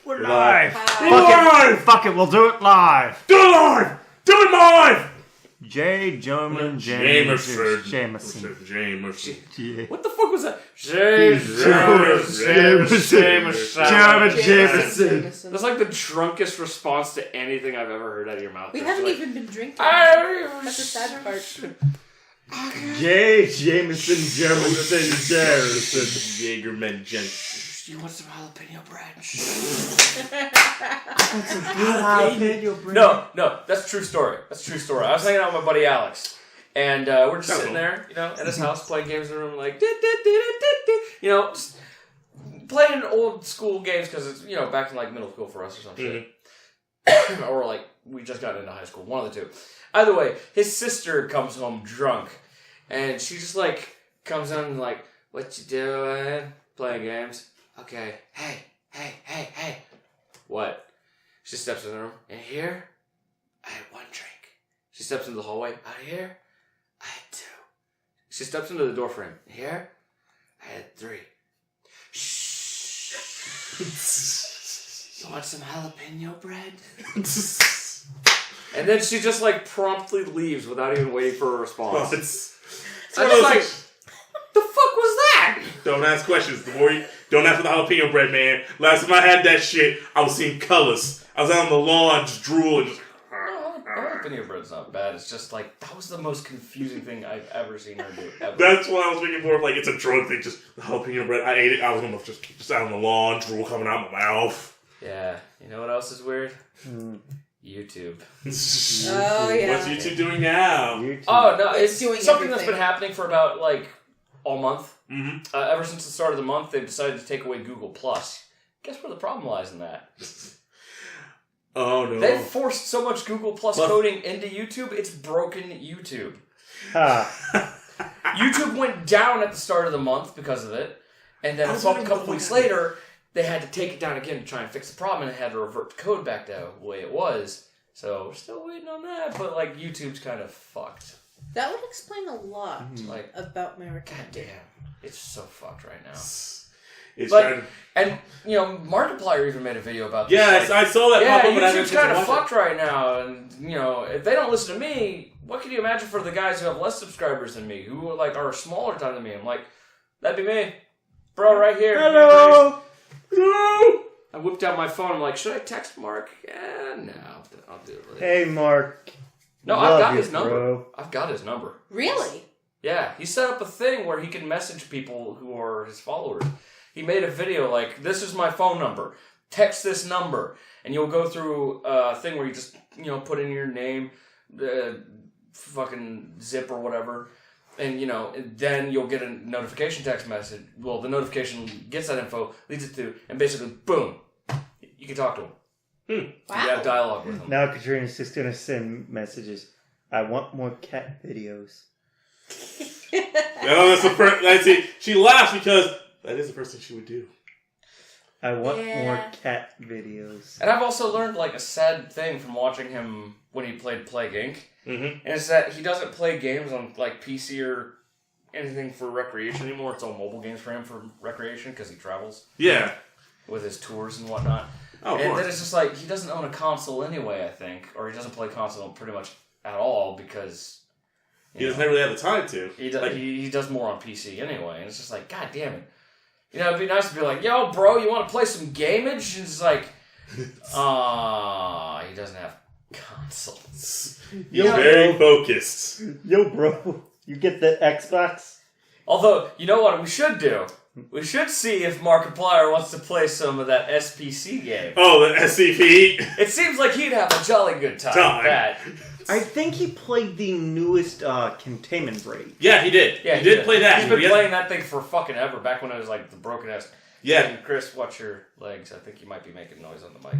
We're live. Fuck it, we'll do it live. Do it live! Do it live! J. Jamerson. What the fuck was that? Jamerson. That's like the drunkest response to anything I've ever heard out of your mouth. We haven't even been drinking. That's the sad part. J. Jamerson. Jagerman Jensen. You want some jalapeno bread? No, that's a true story. I was hanging out with my buddy Alex, and we're just sitting there, at his house playing games in the room, like, just playing old school games because it's, back in like middle school for us or some shit. Or like, we just got into high school, one of the two. Either way, his sister comes home drunk, and she just like, comes in and like, what you doing? Playing games. Okay, hey. What? She steps in the room. In here, I had 1 drink. She steps into the hallway. Out here, I had 2. She steps into the door frame. In here, I had 3. Shh. You want some jalapeno bread? And then she just like promptly leaves without even waiting for a response. I'm just like, the fuck was that? Don't ask questions. Don't ask for the jalapeno bread, man. Last time I had that shit, I was seeing colors. I was out on the lawn, just drooling. Jalapeno bread's not bad. It's just like, that was the most confusing thing I've ever seen her do. Ever. That's what I was thinking for. Like, it's a drug thing. Just the jalapeno bread. I ate it. I was almost just out on the lawn, drool coming out my mouth. Yeah. You know what else is weird? YouTube. Oh, yeah. What's YouTube doing now? Oh, no. It's doing something everything. that's been happening for about, like, all month. Mm-hmm. Ever since the start of the month, they've decided to take away Google+. Guess where the problem lies in that? Oh, no. They've forced so much Google+ coding into YouTube, it's broken YouTube. YouTube went down at the start of the month because of it, and then a couple weeks later, they had to take it down again to try and fix the problem, and it had to revert the code back to the way it was. So, we're still waiting on that, but, like, YouTube's kind of fucked. That would explain a lot Like, about America. goddamn. It's so fucked right now. And Markiplier even made a video about this. Yeah, I saw that pop up. YouTube's kind of fucked right now. And, if they don't listen to me, what can you imagine for the guys who have less subscribers than me, who are smaller time than me? I'm like, that'd be me. Bro, right here. Hello. I whipped out my phone. I'm like, should I text Mark? Yeah, no. I'll do it later. Hey, Mark. No, I've got his number. Bro. I've got his number. Really? Yeah, he set up a thing where he can message people who are his followers. He made a video like, this is my phone number. Text this number. And you'll go through a thing where you just, put in your name, fucking zip or whatever. And, then you'll get a notification text message. Well, the notification gets that info, leads it to, and basically, boom, you can talk to him. Wow. You have dialogue with him. Now Katrina's just going to send messages. I want more cat videos. No, that's the first. She laughs because that is the first thing she would do. I want more cat videos. And I've also learned, a sad thing from watching him when he played Plague Inc. Mm-hmm. And it's that he doesn't play games on, PC or anything for recreation anymore. It's all mobile games for him for recreation because he travels. Yeah. With his tours and whatnot. Oh, and then it's just like, he doesn't own a console anyway, I think. Or he doesn't play console pretty much at all because... He doesn't really have the time to. He does more on PC anyway. And it's just like, god damn it. It'd be nice to be like, yo, bro, you want to play some gamage? And it's like, he doesn't have consoles. Very focused. Yo, bro, you get the Xbox? Although, you know what we should do? We should see if Markiplier wants to play some of that SPC game. Oh, the SCP? It seems like he'd have a jolly good time with that. I think he played the newest Containment Break. Yeah, he did. Yeah, he did play that. He's been playing that thing for fucking ever, back when it was like the broken ass. Yeah. And Chris, watch your legs. I think you might be making noise on the mic.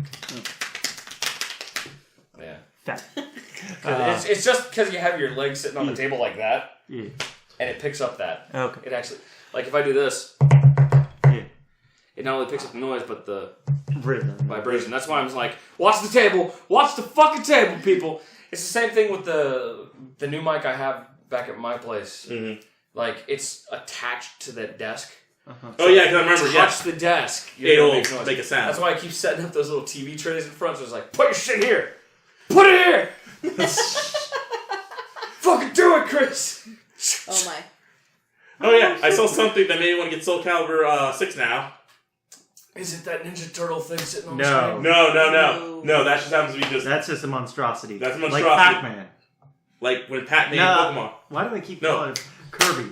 Yeah. It's just because you have your legs sitting on the table like that, and it picks up that. Okay. It actually, if I do this, it not only picks up the noise, but the vibration. That's why I'm just like, watch the table, watch the fucking table, people. It's the same thing with the new mic I have back at my place. Mm-hmm. It's attached to that desk. Oh yeah, because I remember. Touch the desk. It'll make a sound. That's why I keep setting up those little TV trays in front. So it's like, put your shit here. Put it here. Fucking do it, Chris. Oh my. Oh yeah, I saw something that made me want to get Soul Calibur 6 now. Is it that Ninja Turtle thing sitting on the No. screen? No, that just happens to be just... That's just a monstrosity. That's a Like monstrosity. Pac-Man. Like when Pat made No. Pokemon. Why do they keep No. calling it Kirby?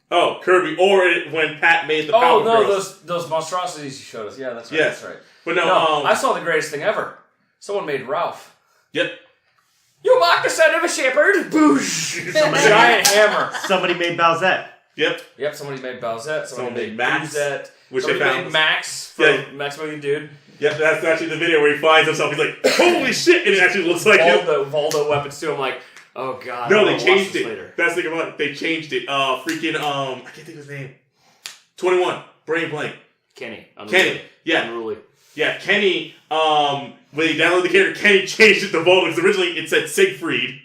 Oh, Kirby. Or when Pat made the Power Oh, no, Girls. those monstrosities you showed us. Yeah, that's right. Yes. That's right. But No, no, I saw the greatest thing ever. Someone made Ralph. Yep. You mock the son of a shepherd. Boosh. Giant hammer. Somebody made Bowsette. Yep. Yep, somebody made Bowsette. Someone Somebody made made Max, Boozette. which Somebody they found. made Max from Max Movie Dude. Yep, that's actually the video where he finds himself. He's like, holy shit! And it actually looks like him. Voldo weapons too. I'm like, oh god. No, I'm they gonna changed watch this it. later. That's the thing about it. They changed it. I can't think of his name. 21. Brain blank. Kenny. Kenny. Yeah. Unruly. Yeah, Kenny, when he downloaded the character, Kenny changed it to Voldo because originally it said Siegfried.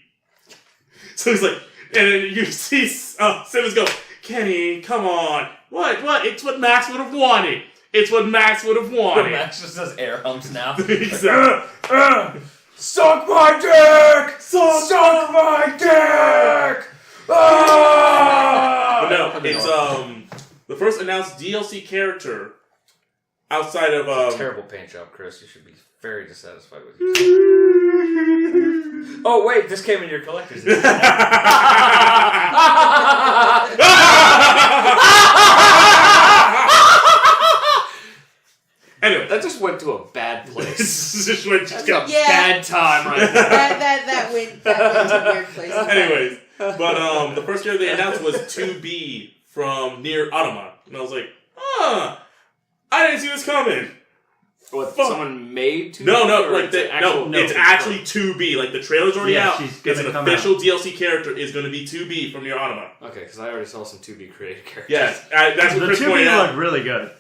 So he's like, and then you see Simmons go, Kenny, come on. What? It's what Max would have wanted. It's what Max would have wanted. Max just does air humps now. Exactly. Suck my dick! Suck my dick! Ah! But no, it's the first announced DLC character outside of Terrible paint job, Chris. You should be very dissatisfied with you. Oh wait, this came in your collector's edition. Anyway, that just went to a bad place. Just went That's a bad time right now. that went to a weird place. Anyways, but the first character they announced was 2B from Nier Automata, and I was like, I didn't see this coming. What, someone made 2B? No, it's it's actually 2B. Like the trailer's already out. It's an official out. DLC character is going to be 2B from Nier Automata. Okay, because I already saw some 2B created characters. Yes, that's what The Chris 2B pointed out. looked really good.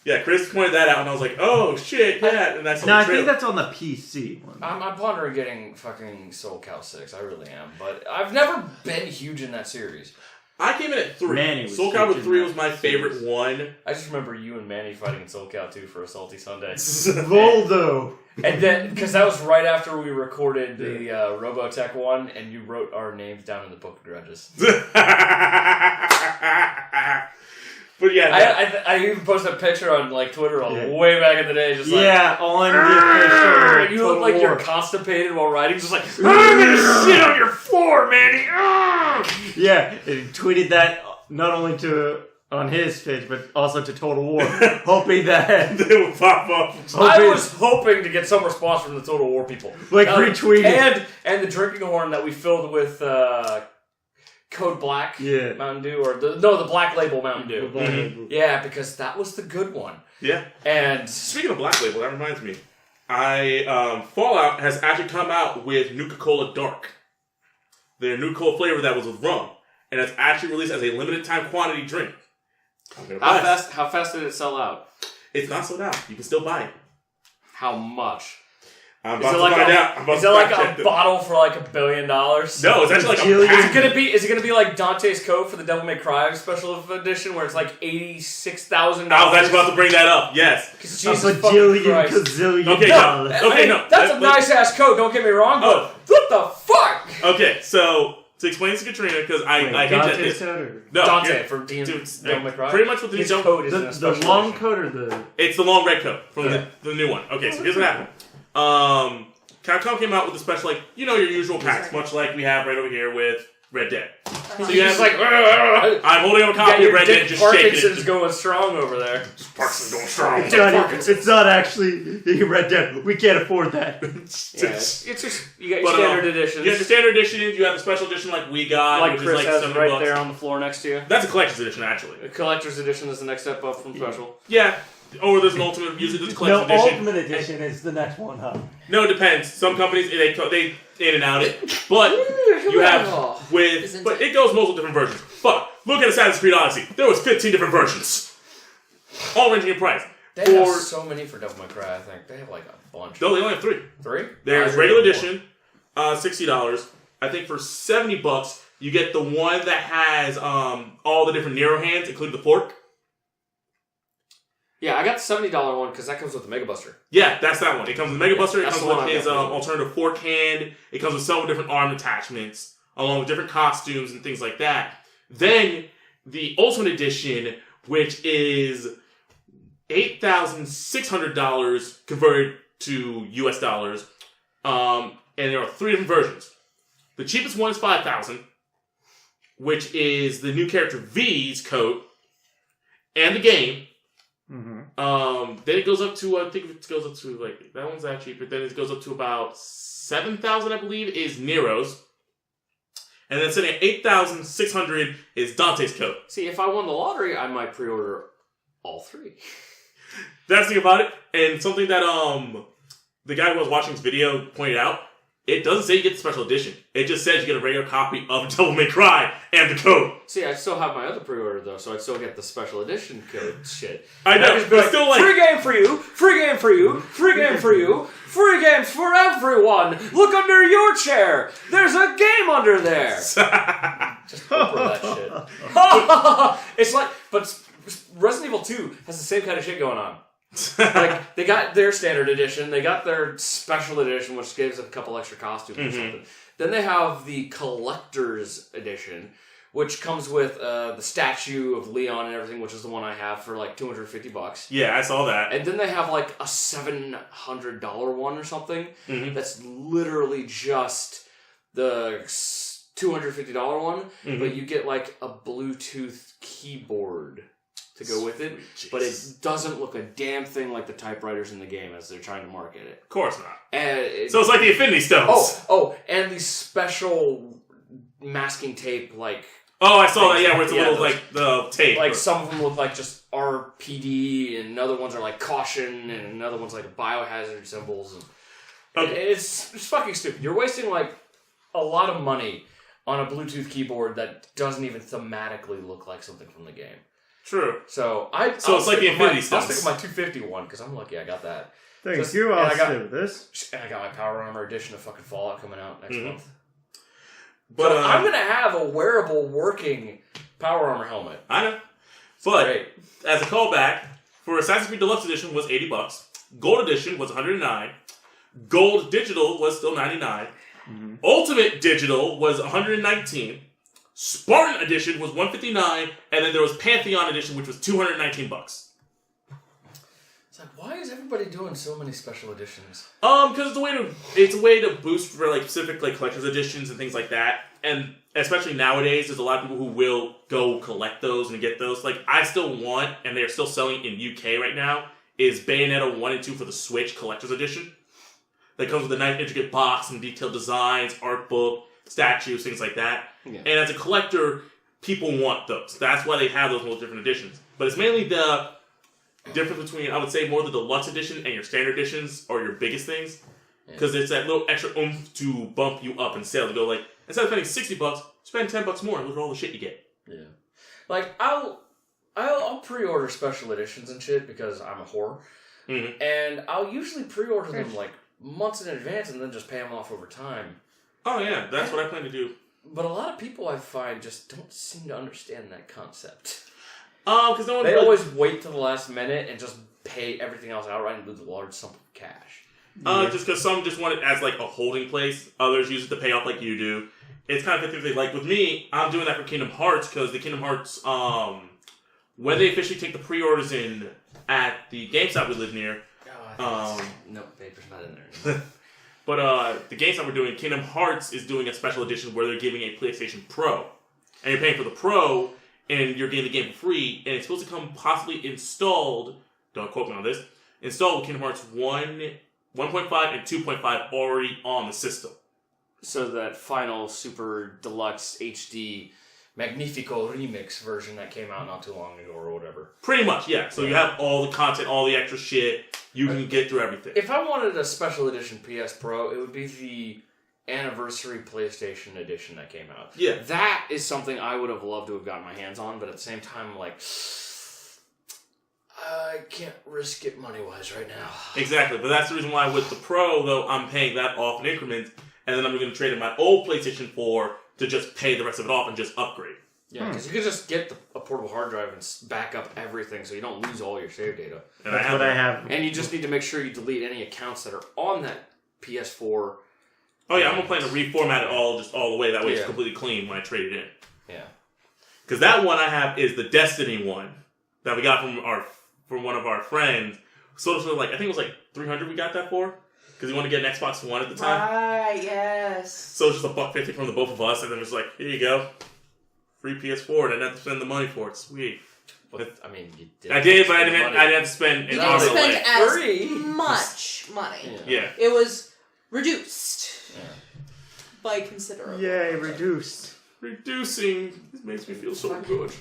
Yeah, Chris pointed that out, and I was like, "Oh shit, yeah!" And that's No, I think that's on the PC one. I'm pondering getting fucking Soul Cal 6. I really am, but I've never been huge in that series. I came in at 3. Manny was Soul Calibur huge 3 in was that my favorite series. one. I just remember you and Manny fighting in Soul Cal 2 for a Salty Sunday. Voldo. And then, because that was right after we recorded the Robotech one, and you wrote our names down in the Book of Grudges. But yeah, I even posted a picture on like Twitter way back in the day, just like on the official. you look like you're constipated while riding, just like I'm gonna shit on your floor, Manny. Yeah, and he tweeted that not only on his page, but also to Total War, hoping that they will pop up. I was hoping to get some response from the Total War people, like retweeted and the drinking horn that we filled with Code Black Mountain Dew, or the Black Label Mountain Dew. Mm-hmm. Yeah, because that was the good one. Yeah. And speaking of Black Label, that reminds me, Fallout has actually come out with Nuka-Cola Dark, their Nuka-Cola flavor that was with rum, and it's actually released as a limited time quantity drink. How fast did it sell out? It's not sold out. You can still buy it. How much? I'm about to find out. Is it like a bottle for like $1 billion? No, it's actually like a pack. Is it gonna be like Dante's Code for the Devil May Cry special edition where it's like $86,000? I was actually about to bring that up. Yes. Jesus a fucking bajillion, Christ. gazillion Okay, dollars. no. That's a nice ass code. Don't get me wrong, but what the fuck? Okay, so to explain this to Katrina, because I hate that this. No, Dante for Devil May Cry. Pretty much what his code is in a special the long edition. code or the It's the long red code from the new one. Okay, so here's what happened. Capcom came out with a special, like, your usual packs, much like we have right over here with Red Dead. So you have like, I'm holding up a copy of Red Dead and just shaking Parkinson's it. going strong over there. Parkinson's going strong. Johnny, it's not actually Red Dead. We can't afford that. It's just you got your standard editions. You have the standard editions. You have the special edition like we got, like which Chris is like has $70. right there on the floor next to you. That's a collector's edition, actually. The collector's edition is the next step up from special. Yeah. Or there's an ultimate. Usually there's a collector's No, edition. Ultimate Edition is the next one, huh? No, it depends. Some companies they in and out it, but you have but it goes multiple different versions. But look at Assassin's Creed Odyssey. There was 15 different versions, all ranging in price. They have so many for Devil May Cry. I think they have like a bunch. No, they only have 3. 3? There's regular edition, $60. I think for $70, you get the one that has all the different Nero hands, including the fork. Yeah, I got the $70 one because that comes with the Mega Buster. Yeah, that's that one. It comes with Mega Buster. It that's comes the one with I his got. alternative forehand. It comes with several different arm attachments, along with different costumes and things like that. Then the Ultimate Edition, which is $8,600 converted to US dollars, and there are 3 different versions. The cheapest one is $5,000, which is the new character V's coat and the game. Mm-hmm. Then it goes up to, I think it goes up to, like, that one's that cheap, but then it goes up to about 7,000, I believe, is Nero's. And then sitting at 8,600 is Dante's coat. See, if I won the lottery, I might pre-order all 3. That's the thing about it. And something that, the guy who was watching this video pointed out, it doesn't say you get the special edition. It just says you get a regular copy of Devil May Cry and the code. See, I still have my other pre-order, though, so I'd still get the special edition code shit. I know, I'd but like, still like... free game for you, free game for you, free game for you, free games for everyone. Look under your chair. There's a game under there. Just Oprah that shit. It's like, but Resident Evil 2 has the same kind of shit going on. Like, they got their standard edition, they got their special edition, which gives a couple extra costumes or something. Then they have the collector's edition, which comes with the statue of Leon and everything, which is the one I have for like $250. Yeah, I saw that. And then they have like a $700 one or something that's literally just the $250 one, but you get like a Bluetooth keyboard to go with it, but it doesn't look a damn thing like the typewriters in the game as they're trying to market it. Of course not. And So it's like the Infinity Stones. And the special masking tape, like... Oh, I saw that, yeah, where it's a Yeah, little, those- like, the tape. Like, some of them look like just RPD, and other ones are like caution, and another one's like biohazard symbols. And it's fucking stupid. You're wasting, like, a lot of money on a Bluetooth keyboard that doesn't even thematically look like something from the game. True. So it's like the Infinity Stones. I'll stick with my 250 one, because I'm lucky I got that. Thank you, I'll stay with this. And I got my Power Armor edition of fucking Fallout coming out next month. But So I'm going to have a wearable, working Power Armor helmet. I know. But, Great. as a callback, for Assassin's Creed Deluxe Edition was $80. Gold Edition was $109. Gold Digital was still $99. Ultimate Digital was $119. Spartan Edition was $159, and then there was Pantheon Edition, which was $219. It's like, why is everybody doing so many special editions? Because it's a way to boost for like specific like collector's editions and things like that. And especially nowadays, there's a lot of people who will go collect those and get those. Like I still want, and they're still selling in UK right now, is Bayonetta 1 and 2 for the Switch collector's edition. That comes with a nice intricate box and detailed designs, art book, statues, things like that. Yeah. And as a collector, people want those. That's why they have those most different editions. But it's mainly the difference between, I would say, more the deluxe edition and your standard editions are your biggest things. Because it's that little extra oomph to bump you up in sale. To go like, instead of spending $60, spend $10 more and look at all the shit you get. Yeah. Like, I'll pre-order special editions and shit because I'm a whore. And I'll usually pre-order them like months in advance and then just pay them off over time. Oh yeah, that's what I plan to do. But a lot of people I find just don't seem to understand that concept. Because no one. They always wait till the last minute and just pay everything else outright and lose a large sum of cash. Just because some just want it as like a holding place, others use it to pay off like you do. It's kind of 50-50. Like with me, I'm doing that for Kingdom Hearts because the Kingdom Hearts, when they officially take the pre-orders in at the GameStop we live near. No, paper's not in there. But the GameStop we're doing, Kingdom Hearts is doing a special edition where they're giving a PlayStation Pro. And you're paying for the Pro, and you're getting the game for free, and it's supposed to come possibly installed, don't quote me on this, installed with Kingdom Hearts 1, 1.5, and 2.5 already on the system. So that final Super Deluxe HD Magnifico Remix version that came out not too long ago or whatever. Pretty much, yeah. So you have all the content, all the extra shit. You can get through everything. If I wanted a special edition PS Pro, it would be the anniversary PlayStation edition that came out. Yeah. That is something I would have loved to have gotten my hands on, but at the same time, I'm like, I can't risk it money-wise right now. Exactly, but that's the reason why with the Pro, though, I'm paying that off in increments, and then I'm going to trade in my old PlayStation 4 to just pay the rest of it off and just upgrade. Yeah, because you could just get a portable hard drive and back up everything so you don't lose all your save data. And That's what I have. And you just need to make sure you delete any accounts that are on that PS4. Oh yeah, I'm gonna plan to reformat it all the way. That way it's Yeah. completely clean when I trade it in. Yeah. Because that one I have is the Destiny one that we got from one of our friends. Sort of like I think it was like $300 we got that for because we wanted to get an Xbox One at the time. Right, yes. So it's just $150 from the both of us, and then it's like, here you go, free PS4. And I didn't have to spend the money for it. Sweet. But, I mean, you did. I did, but I didn't have to spend. You an arm didn't and a spend leg. as Free. much money. Yeah. It was reduced Yeah. by considerable. Yay, reduced. Reducing. This makes me feel so good.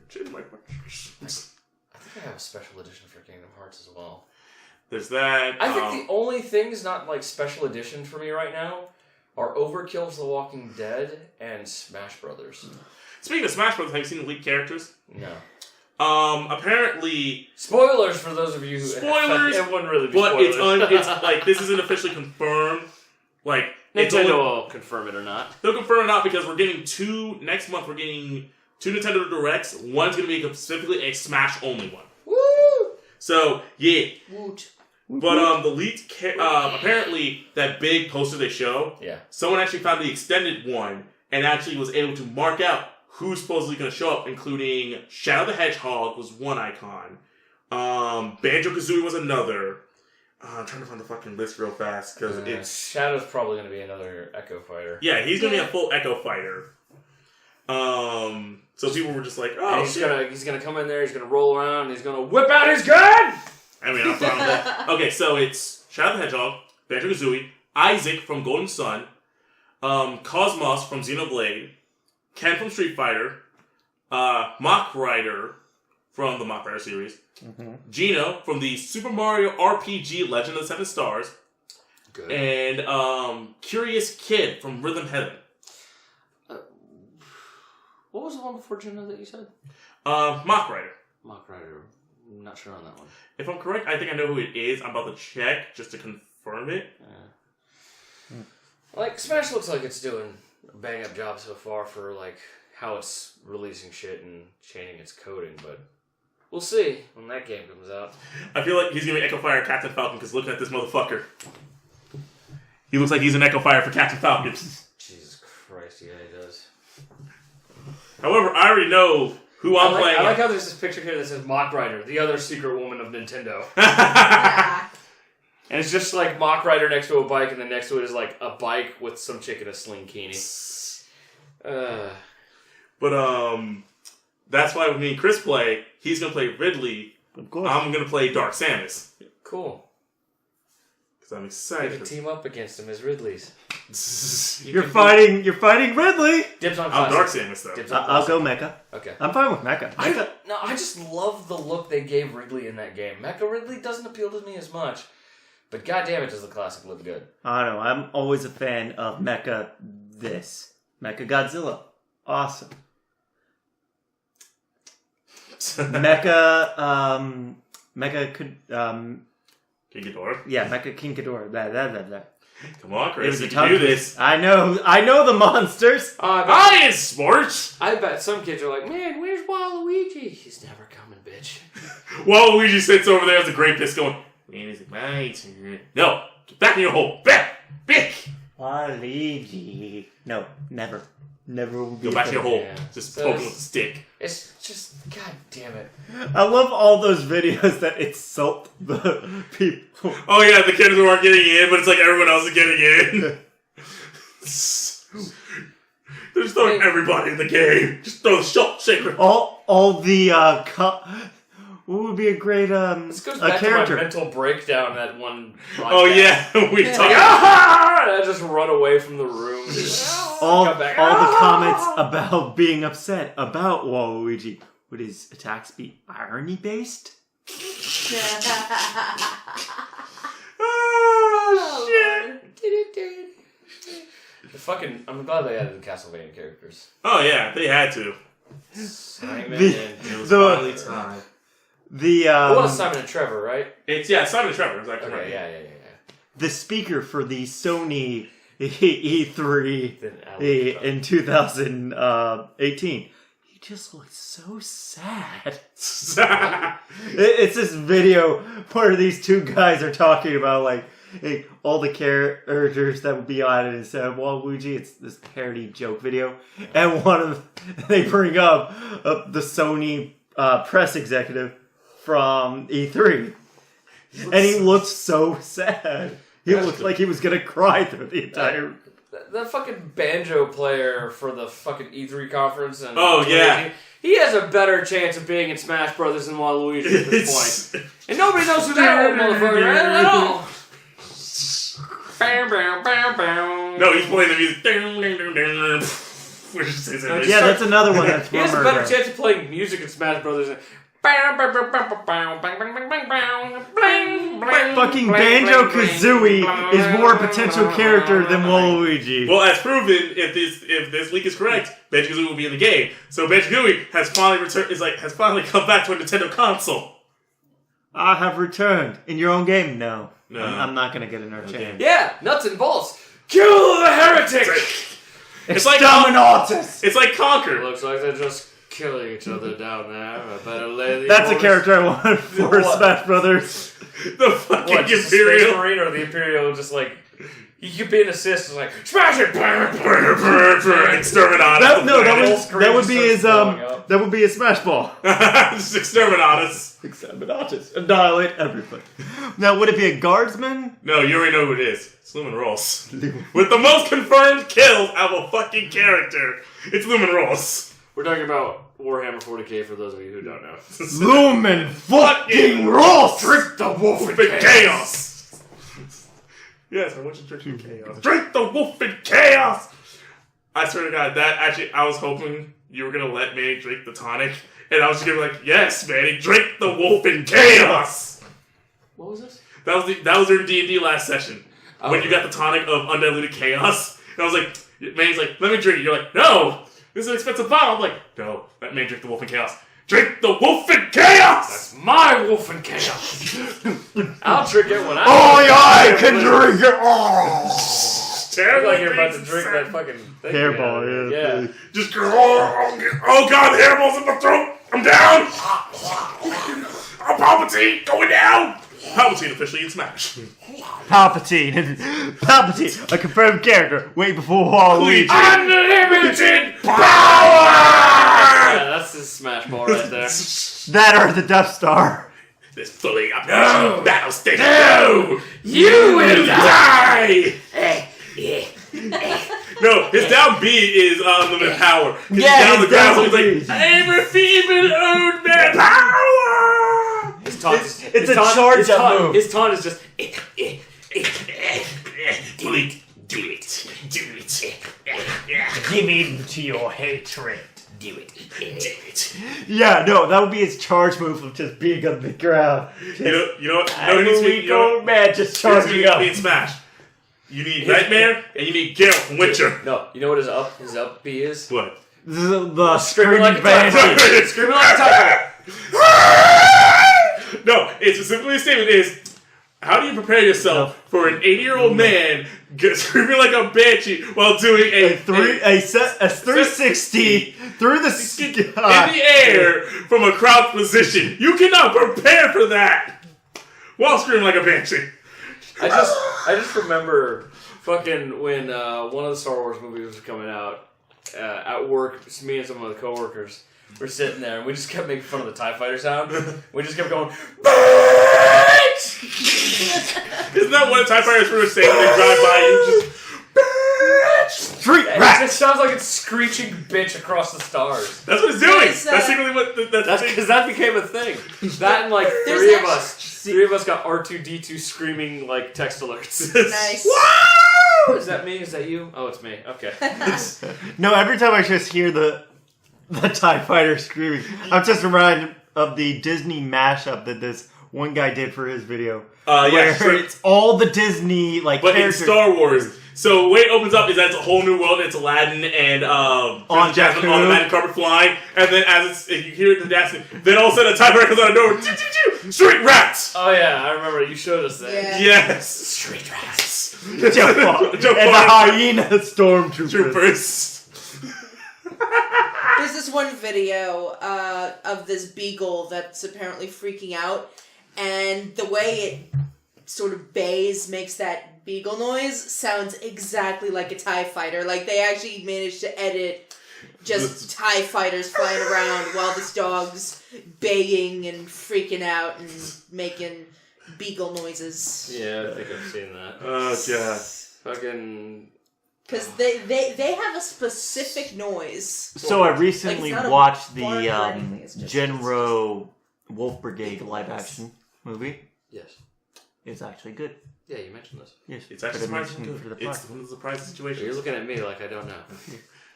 Change my purchase. I think I have a special edition for Kingdom Hearts as well. There's that. I think the only things not like special edition for me right now are Overkill's The Walking Dead and Smash Brothers. Speaking of Smash Bros., have you seen the leaked characters? No. Apparently, Spoilers for those of you who... Spoilers, It wouldn't really be but spoilers. it's like this isn't officially confirmed. Like it's Nintendo only, will confirm it or not. they'll confirm it not because we're getting next month. We're getting 2 Nintendo Directs. One's going to be specifically a Smash only one. Woo! So yeah, Woot. but the leaked apparently that big poster they show. Yeah. Someone actually found the extended one and actually was able to mark out who's supposedly going to show up, including Shadow the Hedgehog was one icon. Banjo-Kazooie was another. I'm trying to find the fucking list real fast because it's... Shadow's probably going to be another Echo Fighter. Yeah, he's going to be a full Echo Fighter. So people were just like, oh, And he's gonna come in there, he's gonna roll around, he's gonna whip out his gun! I mean, I'm fine with that. Okay, so it's Shadow the Hedgehog, Banjo-Kazooie, Isaac from Golden Sun, Cosmos from Xenoblade, Ken from Street Fighter, Mach Rider from the Mach Rider series, Gino from the Super Mario RPG Legend of the Seven Stars, Good. and Curious Kid from Rhythm Heaven. What was the one before Gino that you said? Mach Rider. Mach Rider. I'm not sure on that one. If I'm correct, I think I know who it is. I'm about to check just to confirm it. Like, Smash looks like it's doing a bang-up job so far for, like, how it's releasing shit and changing its coding, but we'll see when that game comes out. I feel like he's going to be Echo Fire Captain Falcon because looking at this motherfucker. He looks like he's an Echo Fire for Captain Falcon. Jesus Christ, yeah, he does. However, I already know who I'm playing. I like how there's this picture here that says Mach Rider, the other secret woman of Nintendo. Yeah. And it's just like Mach Rider next to a bike, and then next to it is like a bike with some chick in a slinkini. But that's why when me and Chris play, he's gonna play Ridley. Of course. I'm gonna play Dark Samus. Cool. Because I'm You excited. can team up against him as Ridley's. You're fighting Ridley. Dibs on I'm Dark classic. Samus though. Dibs on I'll classic. go Mecha. Okay. I'm fine with Mecha. I just love the look they gave Ridley in that game. Mecha Ridley doesn't appeal to me as much, but goddamn it, does the classic look good? I don't know. I'm always a fan of Mecha. Mecha Godzilla, awesome. Mecha, King Ghidorah. yeah, Mecha King Ghidorah. Blah. Come on, It Chris. was You a can tongue do twister. this. I know the monsters. I in sports. I bet some kids are like, man, where's Waluigi? He's never coming, bitch. Waluigi sits over there with a great piss going, man, is it my turn? No, get back in your hole. Back! Waluigi. No, never. Never will be. Go back to your hole. Yeah. Just So poke him with a stick. It's just, god damn it. I love all those videos that insult the people. Oh yeah, the kids who aren't getting in, but it's like everyone else is getting in. They're just throwing everybody in the game. Just throw the shot shaker. All the what would be a great This goes a back character? to my mental breakdown that one podcast. Oh yeah, we talked. Ah! And I just run away from the room. all Come back. the comments about being upset about Waluigi. Would his attacks be irony based? Oh shit. I'm glad they added the Castlevania characters. Oh yeah, they had to. Simon The- and... It was The- finally time. The Well, it's Simon and Trevor, right? It's Simon and Trevor. Exactly right. Okay, yeah. the speaker for the Sony E3 Then Alex. in 2018. He just looks so sad. It's this video where these two guys are talking about like all the characters that would be on it instead of Waluigi. It's this parody joke video, and they bring up the Sony press executive from E3, and he looks so sad. He looked like he was gonna cry through the entire. The fucking banjo player for the fucking E3 conference. And Oh, yeah. He has a better chance of being in Smash Brothers than Waluigi at this point. And nobody knows who that old motherfucker is at all. No, he's playing the music. Yeah, that's another one that's He has a rumored. better chance of playing music in Smash Brothers than... Fucking Banjo-Kazooie is more a potential character than Waluigi. Well, as proven, if this leak is correct, Banjo-Kazooie will be in the game. So Banjo-Kazooie has finally has finally come back to a Nintendo console. I have returned. In your own game? No. No. I'm not going to get another chance. Yeah, nuts and bolts. Kill the heretic! It's like Dominatus! It's like Conquer. Looks like they're just killing each other down there. I better lay the That's a orders. character I want for What? Smash Brothers. The fucking What, just a Space Imperial. Marine or the Imperial just like... He could be an assist, it's like, smash it! Exterminatus. That would be his blowing up. that would be his Smash Ball. Just Exterminatus. Exterminatus. Annihilate everything. Now, would it be a guardsman? No, you already know who it is. It's Lumen Rolls. With the most confirmed kills out of a fucking character, it's Lumen Rolls. We're talking about Warhammer 40k for those of you who don't know. Lumen fucking Ross! Drink the wolf Wolf in chaos. Yes, I want you to drink the chaos. Drink the wolf in chaos! I swear to God, I was hoping you were gonna let Manny drink the tonic, and I was just gonna be like, yes, Manny, drink the wolf in chaos! What was this? That was your D&D last session. When Okay. you got the tonic of undiluted chaos. And I was like, Manny's like, let me drink it. You're like, no! This is an expensive bottle. I'm like, no, let me drink the wolf in chaos. Drink the wolf in chaos! That's my wolf in chaos! I'll drink it when I... Only I can drink it! Oh. Look like you're about to drink that fucking thing. Hairball, yeah. Just oh god, the hairballs in my throat! I'm down! I'm Palpatine, going down! Palpatine officially in Smash. Palpatine, a confirmed character, way before Waluigi. Unlimited power! Yeah, that's his Smash Ball right there. That or the Death Star. This fully operational battle station. No! You will die! No, his down B is unlimited power. Yeah, He's down the his ground, so down he's like, I'm a feeble old man power! His taunt It's a charge up move. His taunt is just... Do it. Give in to your hatred. Do it. Yeah, no, that would be his charge move of just being on the ground. You know what? I'm a weak old man just charging up. In Smash. You need Nightmare and you need Geralt from Witcher. No, you know what his up B is? What? The Screaming like a bandit. TIE. Screaming like a TIE. No, it's specifically a statement is, how do you prepare yourself for an 80-year-old man screaming like a banshee while doing a 360 through the in sky. the air from a crouch position? You cannot prepare for that while screaming like a banshee. I just remember fucking when one of the Star Wars movies was coming out at work. Me and some of the coworkers were sitting there, and we just kept making fun of the TIE Fighter sound. We just kept going, BITCH! Isn't that what a TIE Fighter is for saying when they drive by you? Just, BITCH! Street It rat. just sounds like it's screeching bitch across the stars. that's what it's doing. There's, That's secretly what that's That's the thing. because that became a thing. That and like There's three of actually- us. Three of us got R2-D2 screaming like text alerts. Nice. Woo! Is that me? Is that you? Oh, it's me. Okay. No, every time I just hear the TIE Fighter screaming, I'm just reminded of the Disney mashup that this one guy did for his video. Yeah, where sure. it's all the Disney But in characters. Star Wars, So the way it opens up is that it's a whole new world. It's Aladdin and On Jasmine Jakku. on the magic carpet flying, and then as you hear it in the Jasmine, then all of a sudden a timer comes out of nowhere. Street rats. Oh yeah, I remember you showed us that. Yeah. Yes. Street rats. Jafar. And the hyena stormtroopers. Troopers. There's this one video of this beagle that's apparently freaking out, and the way it sort of bays makes that beagle noise sounds exactly like a TIE fighter. Like, they actually managed to edit just TIE fighters flying around while this dog's baying and freaking out and making beagle noises. Yeah, I think I've seen that. Oh god. Fucking. Because they have a specific noise. So I recently Like, it's not a watched bark or the anything, it's just- Genro Wolf Brigade live action movie. Yes. It's actually good. Yeah, you mentioned this. Yes, It's actually but I surprising mentioned too. for the It's podcast. one of the surprising situations. You're looking at me like I don't know.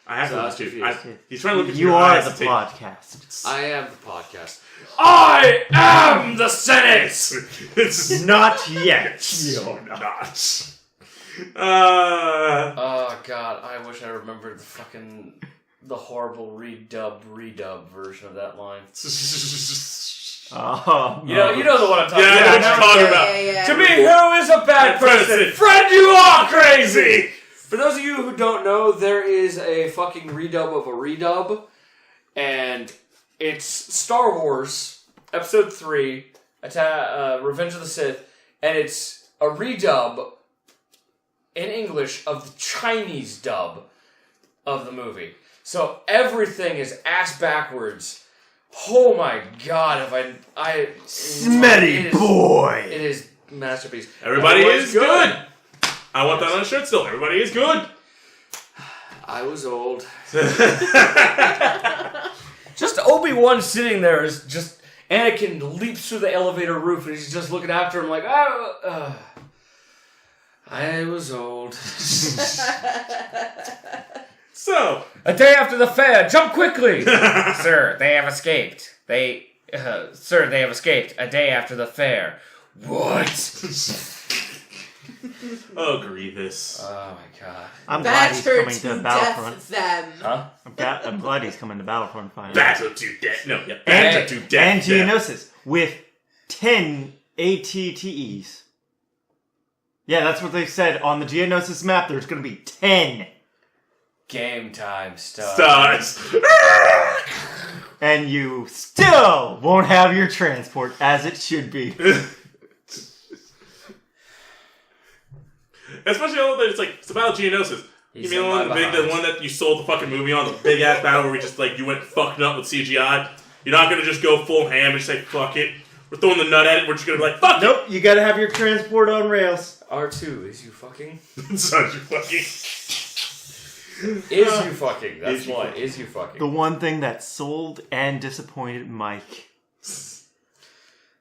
I have So I was to look confused. at he's trying to look at You your are eyes the to take- podcast. I am the podcast. I am the Senate! It's Not yet. You're not. Oh god, I wish I remembered the horrible redub version of that line. Oh, You know the one I'm talking Yeah, I know about. what you're talking about. Yeah. To me, who is a bad person? Person. Friend, you are crazy! For those of you who don't know, there is a fucking redub of a redub, and it's Star Wars, Episode 3, Revenge of the Sith, and it's a redub in English of the Chinese dub of the movie. So everything is ass backwards. Oh my god, have I Smetty boy. It is masterpiece. Everybody Everyone's is good. I want that on a shirt still. Everybody is good. I was old. Just Obi-Wan sitting there is just Anakin leaps through the elevator roof and he's just looking after him like, I was old. So, A day after the fair, jump quickly! Sir, they have escaped. Sir, they have escaped. A day after the fair. What? oh Grievous. Oh my god. I'm glad he's Batter coming to to Battlefront. death them. Huh? I'm glad he's coming to Battlefront finally. Battle to death. No, yeah. Battle to death. And Geonosis with 10 ATTEs. Yeah, that's what they said on the Geonosis map. There's going to be 10. Game time stuff. Stars. And you still won't have your transport as it should be. Especially all that it's about Geonosis. You mean the one that you sold the fucking movie on, the big ass battle where we just you went fucking up with CGI? You're not gonna just go full ham and say fuck it. We're throwing the nut at it. We're just gonna be like fuck Nope, you gotta have your transport on rails. R2, is you fucking? it. Such a fucking. Is you fucking? That's Is you what. fucking. Is you fucking? The one thing that sold and disappointed Mike.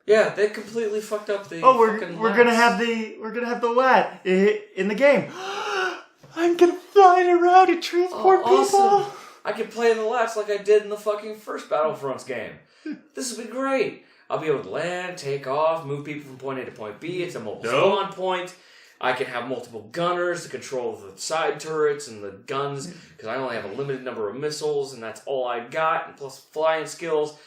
Yeah, they completely fucked up the. Oh, we're fucking gonna lats. have the lad in the game. I'm gonna fly around and transport awesome. people. I can play in the lats like I did in the fucking first Battlefronts game. This will be great. I'll be able to land, take off, move people from point A to point B. It's a mobile spawn point. I can have multiple gunners to control the side turrets and the guns because I only have a limited number of missiles, and that's all I got, and plus flying skills.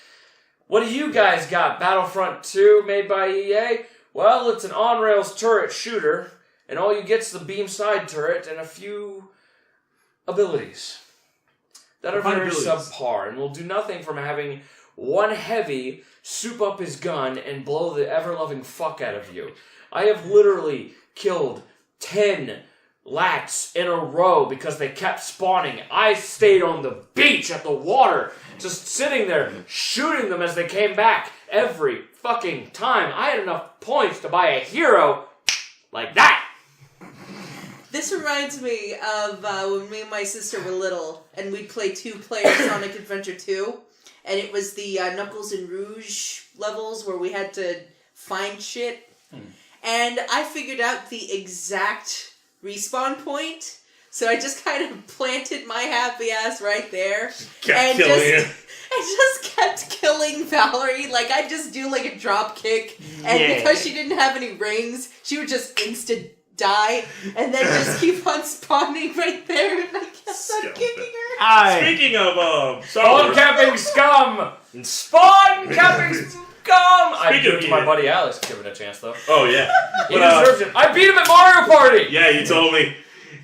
What do you guys got? Battlefront 2 made by EA? Well, it's an on-rails turret shooter, and all you get's the beam side turret and a few abilities that are very subpar and will do nothing from having one heavy soup up his gun and blow the ever-loving fuck out of you. I have literally killed 10 lats in a row because they kept spawning. I stayed on the beach at the water, just sitting there, shooting them as they came back every fucking time. I had enough points to buy a hero like that. This reminds me of when me and my sister were little, and we'd play two-player Sonic Adventure 2, and it was the Knuckles and Rouge levels where we had to find shit. And I figured out the exact respawn point, so I just kind of planted my happy ass right there. Kept killing it. I just kept killing Valerie. Like, I'd just do like a drop kick, and because she didn't have any rings, she would just instant die, and then just keep on spawning right there, and I guess I'm kicking her. Speaking of Spawn camping scum! Spawn camping scum! I do it to my buddy Alex, give it a chance though. Oh yeah. He deserves it. I beat him at Mario Party! Yeah, you told me.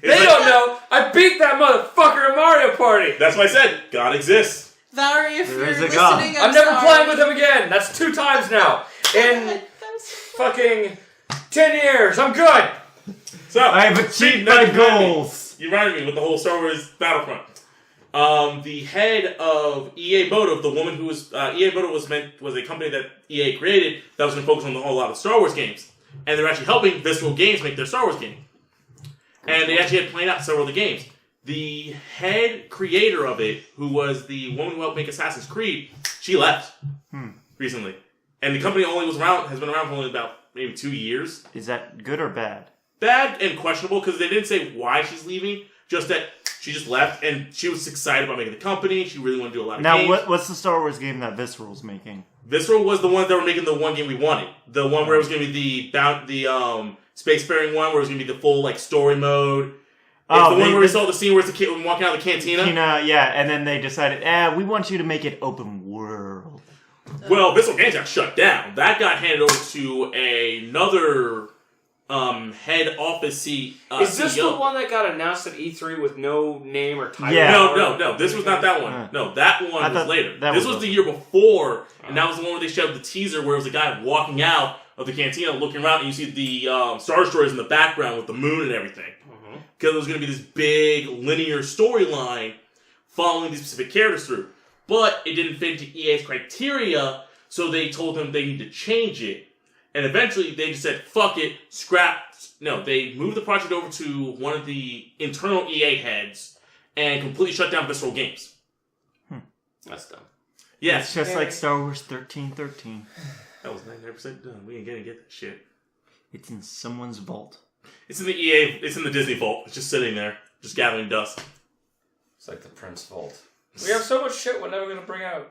They don't know. I beat that motherfucker at Mario Party! That's why I said, God exists. Valerie, if you're There is a listening, God. I'm never sorry. playing with him again. That's 2 times now. In fucking 10 years. I'm good. So I have achieved my goals. You reminded me with the whole Star Wars Battlefront. The head of EA Motive, the woman who was EA Motive was a company that EA created that was going to focus on a whole lot of Star Wars games, and they're actually helping Visceral Games make their Star Wars game. And they actually had planned out several of the games. The head creator of it, who was the woman who helped make Assassin's Creed, she left recently, and the company has been around for only about maybe 2 years. Is that good or bad? Bad and questionable because they didn't say why she's leaving, just that she just left and she was excited about making the company. She really wanted to do a lot of games. Now, what's the Star Wars game that Visceral's making? Visceral was the one that were making the one game we wanted. The one where it was going to be the spacefaring one, where it was going to be the full like story mode. It's the one where we saw the scene where it's the kid walking out of the cantina. Yeah, and then they decided, we want you to make it open world. Well, Visceral Games got shut down. That got handed over to another head office seat. Is this CEO. the one that got announced at E3 with no name or title? Yeah. No. This was not that one. No, that one was later. This was the year before, and that was the one where they showed the teaser where it was a guy walking out of the cantina looking around, and you see the Star Destroyers in the background with the moon and everything. Because it was going to be this big linear storyline following these specific characters through. But it didn't fit into EA's criteria, so they told them they need to change it. And eventually they just said, fuck it, scrap. No, they moved the project over to one of the internal EA heads and completely shut down Visceral Games. That's dumb. Yeah. It's just like Star Wars 1313. That was 99% done. We ain't gonna get that shit. It's in someone's vault. It's in the it's in the Disney vault. It's just sitting there, just gathering dust. It's like the Prince Vault. We have so much shit we're never going to bring out.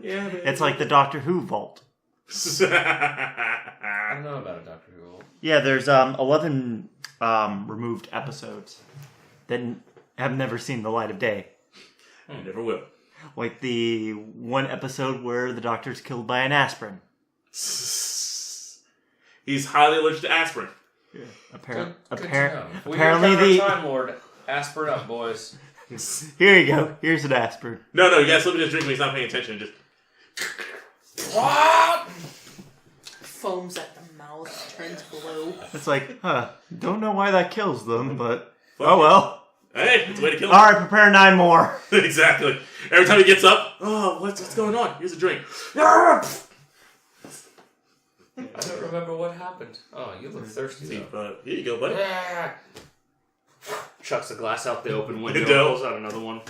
Yeah, baby. It's like the Doctor Who vault. I don't know about a Doctor Who Vault. Yeah, there's 11 removed episodes that have never seen the light of day. Never will. Like the one episode where the Doctor's killed by an aspirin. He's highly allergic to aspirin. Yeah. Good Apparently the Time Lord, aspirin up, boys. Here you go. Here's an aspirin. No, you gotta slip in his drink when he's not paying attention. Just What? Foams at the mouth, turns blue. It's like, don't know why that kills them, but Fuck well. Hey, it's a way to kill him. All right, prepare 9 more. Exactly. Every time he gets up, what's going on? Here's a drink. I don't remember what happened. Oh, you look thirsty though. Here you go, buddy. Yeah. Chucks the glass out the open window, Window. pulls out another one.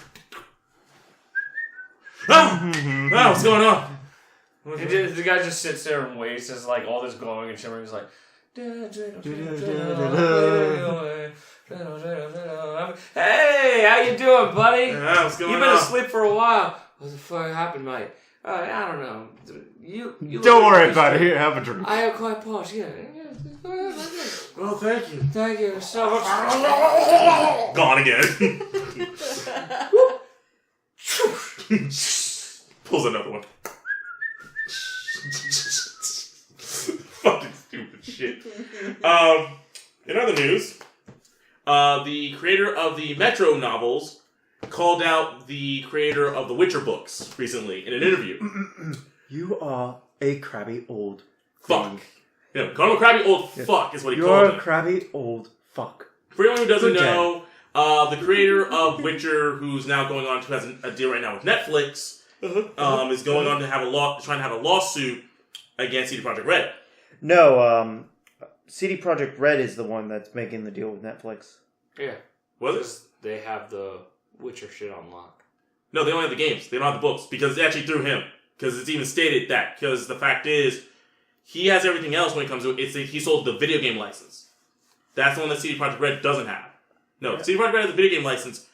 What's going on? And the guy just sits there and waits as like all this glowing and shimmering is like. Hey, how you doing, buddy? What's going You've on? been asleep for a while. What the fuck happened, mate? I don't know. You Don't worry about it. Here, have a drink. I am quite posh. Yeah. Oh, thank you. Thank you so much. Gone again. Pulls another one. Fucking stupid shit. In other news, the creator of the Metro novels called out the creator of the Witcher books recently in an interview. You are a crabby old Fuck. Yeah, call him a crabby old fuck is what he You're called a him. crabby old fuck. For anyone who doesn't Good know, the creator of Witcher, who's now going on to has a deal right now with Netflix, is going on to have trying to have a lawsuit against CD Projekt Red. No, CD Projekt Red is the one that's making the deal with Netflix. Yeah. Was it? They have the Witcher shit on lock. No, they only have the games. They don't have the books because it's actually through him. Because it's even stated that. Because the fact is, he has everything else when it comes to it. He sold the video game license. That's the one that CD Projekt Red doesn't have. No, CD Projekt Red has the video game license.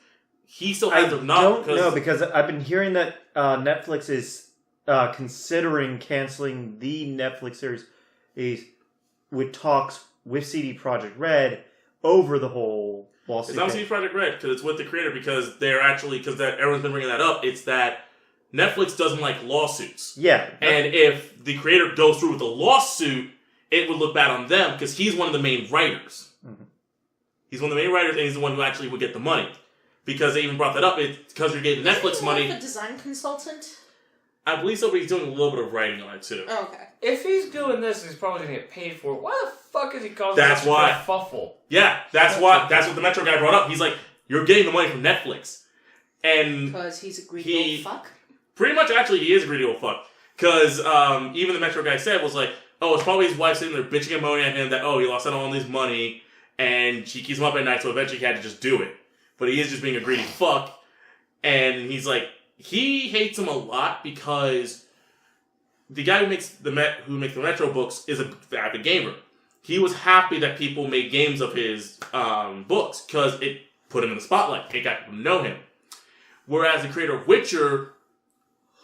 He still has the don't know because I've been hearing that Netflix is considering canceling the Netflix series with talks with CD Projekt Red over the whole lawsuit. It's obviously Project Red because it's with the creator because everyone's been bringing that up. It's that Netflix doesn't like lawsuits. Yeah. And if the creator goes through with a lawsuit, it would look bad on them because he's one of the main writers. Mm-hmm. He's one of the main writers and he's the one who actually would get the money. Because they even brought that up. It's because you're getting Netflix money. Like a design consultant? I believe so, but he's doing a little bit of writing on it too. Oh, okay. If he's doing this, he's probably going to get paid for it. Why the fuck is he causing That's such why. a fuffle? Yeah, that's what the Metro guy brought up. He's like, you're getting the money from Netflix. And because he's a greedy old fuck? Pretty much, actually, he is a greedy old fuck. Because even the Metro guy said was like, oh, it's probably his wife sitting there bitching and moaning at him that, oh, he lost out on all this money, and she keeps him up at night, so eventually he had to just do it. But he is just being a greedy fuck. And he's like, he hates him a lot because the guy who makes the Metro books is an avid gamer. He was happy that people made games of his books because it put him in the spotlight. It got people to know him. Whereas the creator of Witcher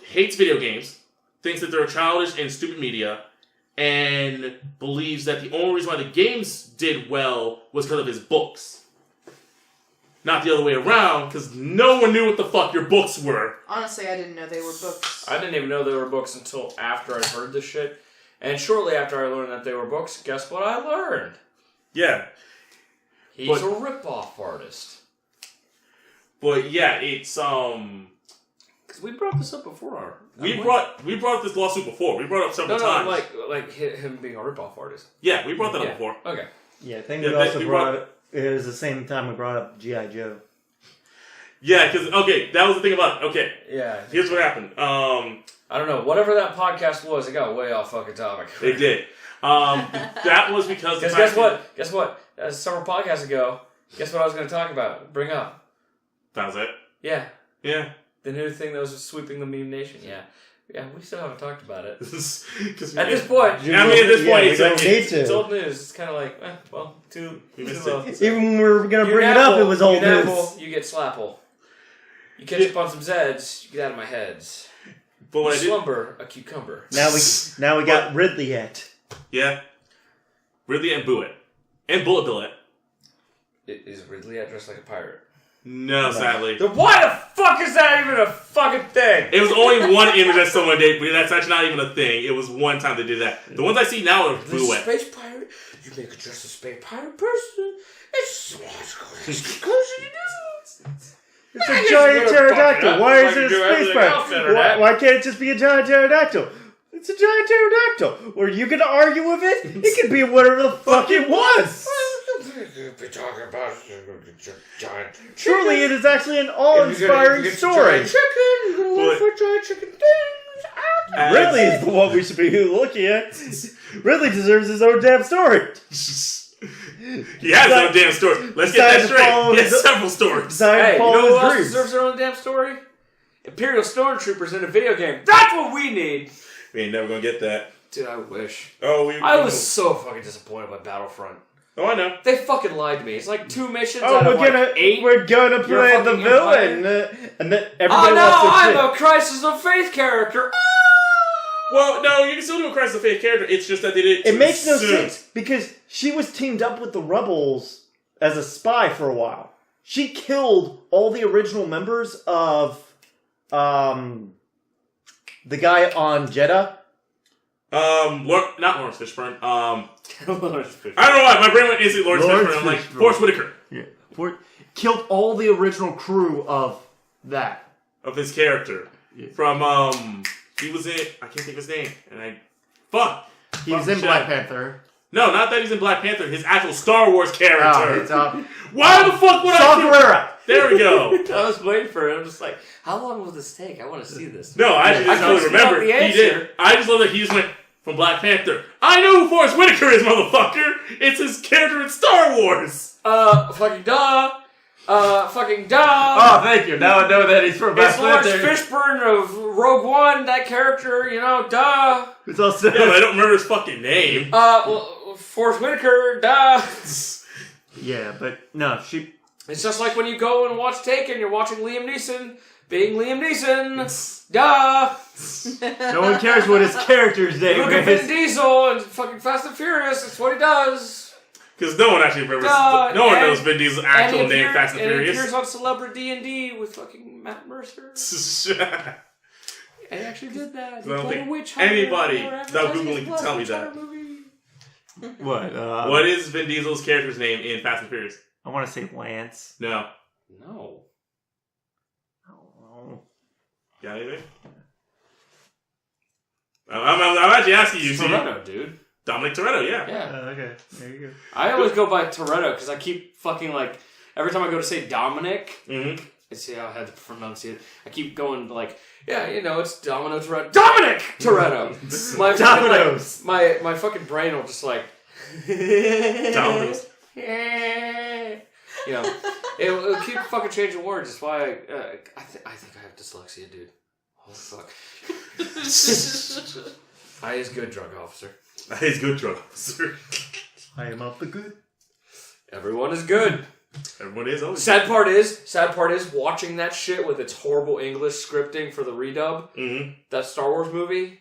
hates video games, thinks that they're childish and stupid media, and believes that the only reason why the games did well was because of his books. Not the other way around, because no one knew what the fuck your books were. Honestly, I didn't know they were books. I didn't even know they were books until after I heard this shit. And shortly after I learned that they were books, guess what I learned? Yeah. He's a rip-off artist. But yeah, it's Because we brought this up before. We brought up this lawsuit before. We brought it up several times. like him being a rip-off artist. Yeah, we brought that up before. Okay. Yeah, I think we also brought it. It was the same time we brought up G.I. Joe. Yeah, because, okay, that was the thing about it. Okay. Yeah. Here's what happened. I don't know. Whatever that podcast was, it got way off fucking topic. It did. That was because... Guess what? Guess what? Several podcasts ago, guess what I was going to talk about? Bring up. That was it? Yeah. Yeah. The new thing that was sweeping the meme nation. Yeah. Yeah, we still haven't talked about it. At this point... I mean, at this point, it's old news. It's kind of like, we missed it. Even when we were going to bring it up, it was old news. You get slapple. You catch up on some Zeds, you get out of my heads. But when you slumber, a cucumber. Now we got Ridley yet. Yeah. Ridley and Bullet. And Bullet Billet. Is Ridley dressed like a pirate? No, sadly. Then why the fuck is that even a fucking thing? It was only one image that someone did, but that's actually not even a thing. It was one time they did that. The ones I see now are Bullet. Space pirate? You make a dress a space pirate person? It's close you do. It's a giant pterodactyl. Why is it a space pirate? Why can't it just be a giant pterodactyl? It's a giant pterodactyl. Were you gonna argue with it? It could be whatever the fuck it was. Be talking about giant. Truly, it is actually an awe-inspiring story. Giant chicken things. Ridley is the one we should be looking at. Ridley deserves his own damn story. He has his own damn story. Let's get that straight. He has several stories. Hey, you know who else deserves their own damn story? Imperial Stormtroopers in a video game. That's what we need. We ain't never gonna get that. Dude, I wish. I was so fucking disappointed by Battlefront. Oh, I know. They fucking lied to me. It's like 2 missions out of 8. We're gonna play the villain. And then everybody I'm a Crisis of Faith character. Well, no, you can still do a Crisis of Faith character. It's just that they did it makes no sense because she was teamed up with the Rebels as a spy for a while. She killed all the original members of the guy on Jeddah. Not Lawrence Fishburne. Lawrence Fishburne. I don't know why my brain went instantly Lawrence Fishburne. I'm like Forrest Whitaker. Yeah, killed all the original crew of that his character from he was in I can't think of his name he was in Black Panther. No, not that he's in Black Panther. His actual Star Wars character. Oh, why the fuck would I? There we go. I was waiting for it. I'm just like, how long will this take? I want to see this. No, I actually didn't really remember. He did. I just love that he just went from Black Panther. I know who Forrest Whitaker is, motherfucker. It's his character in Star Wars. Fucking duh. Oh, thank you. Now I know that he's from Black Panther. It's Lawrence Fishburne of Rogue One, that character, duh. It's also... Yeah, but I don't remember his fucking name. Forrest Whitaker, duh. Yeah, but no, It's just like when you go and watch Taken, you're watching Liam Neeson being Liam Neeson. Duh. No one cares what his character's name is. Look at Vin Diesel and fucking Fast and Furious. That's what he does. Because no one actually remembers. No one knows Vin Diesel's actual name, Fast and Furious. And he appears on Celebrity D&D with fucking Matt Mercer. And he actually did that. I don't think anybody that Googling can tell me that. What? What is Vin Diesel's character's name in Fast and Furious? I want to say Lance. No. No. Oh. Got anything? I'm actually asking you. Toretto, dude. Dominic Toretto, yeah. Yeah. Okay, there you go. I always go by Toretto because I keep fucking like every time I go to say Dominic. Mm-hmm. I see how I had to pronounce it. I keep going like, yeah, you know, it's Domino Toretto. Dominic Toretto. My Dominoes. Like, my fucking brain will just like. Dominoes. You know, it'll keep fucking changing words. That's why I think I have dyslexia, dude. Holy fuck. I is good, drug officer. He's good, drug officer. I am of the good. Everyone is good. Everyone is always. Sad part is watching that shit with its horrible English scripting for the redub. Mm-hmm. That Star Wars movie.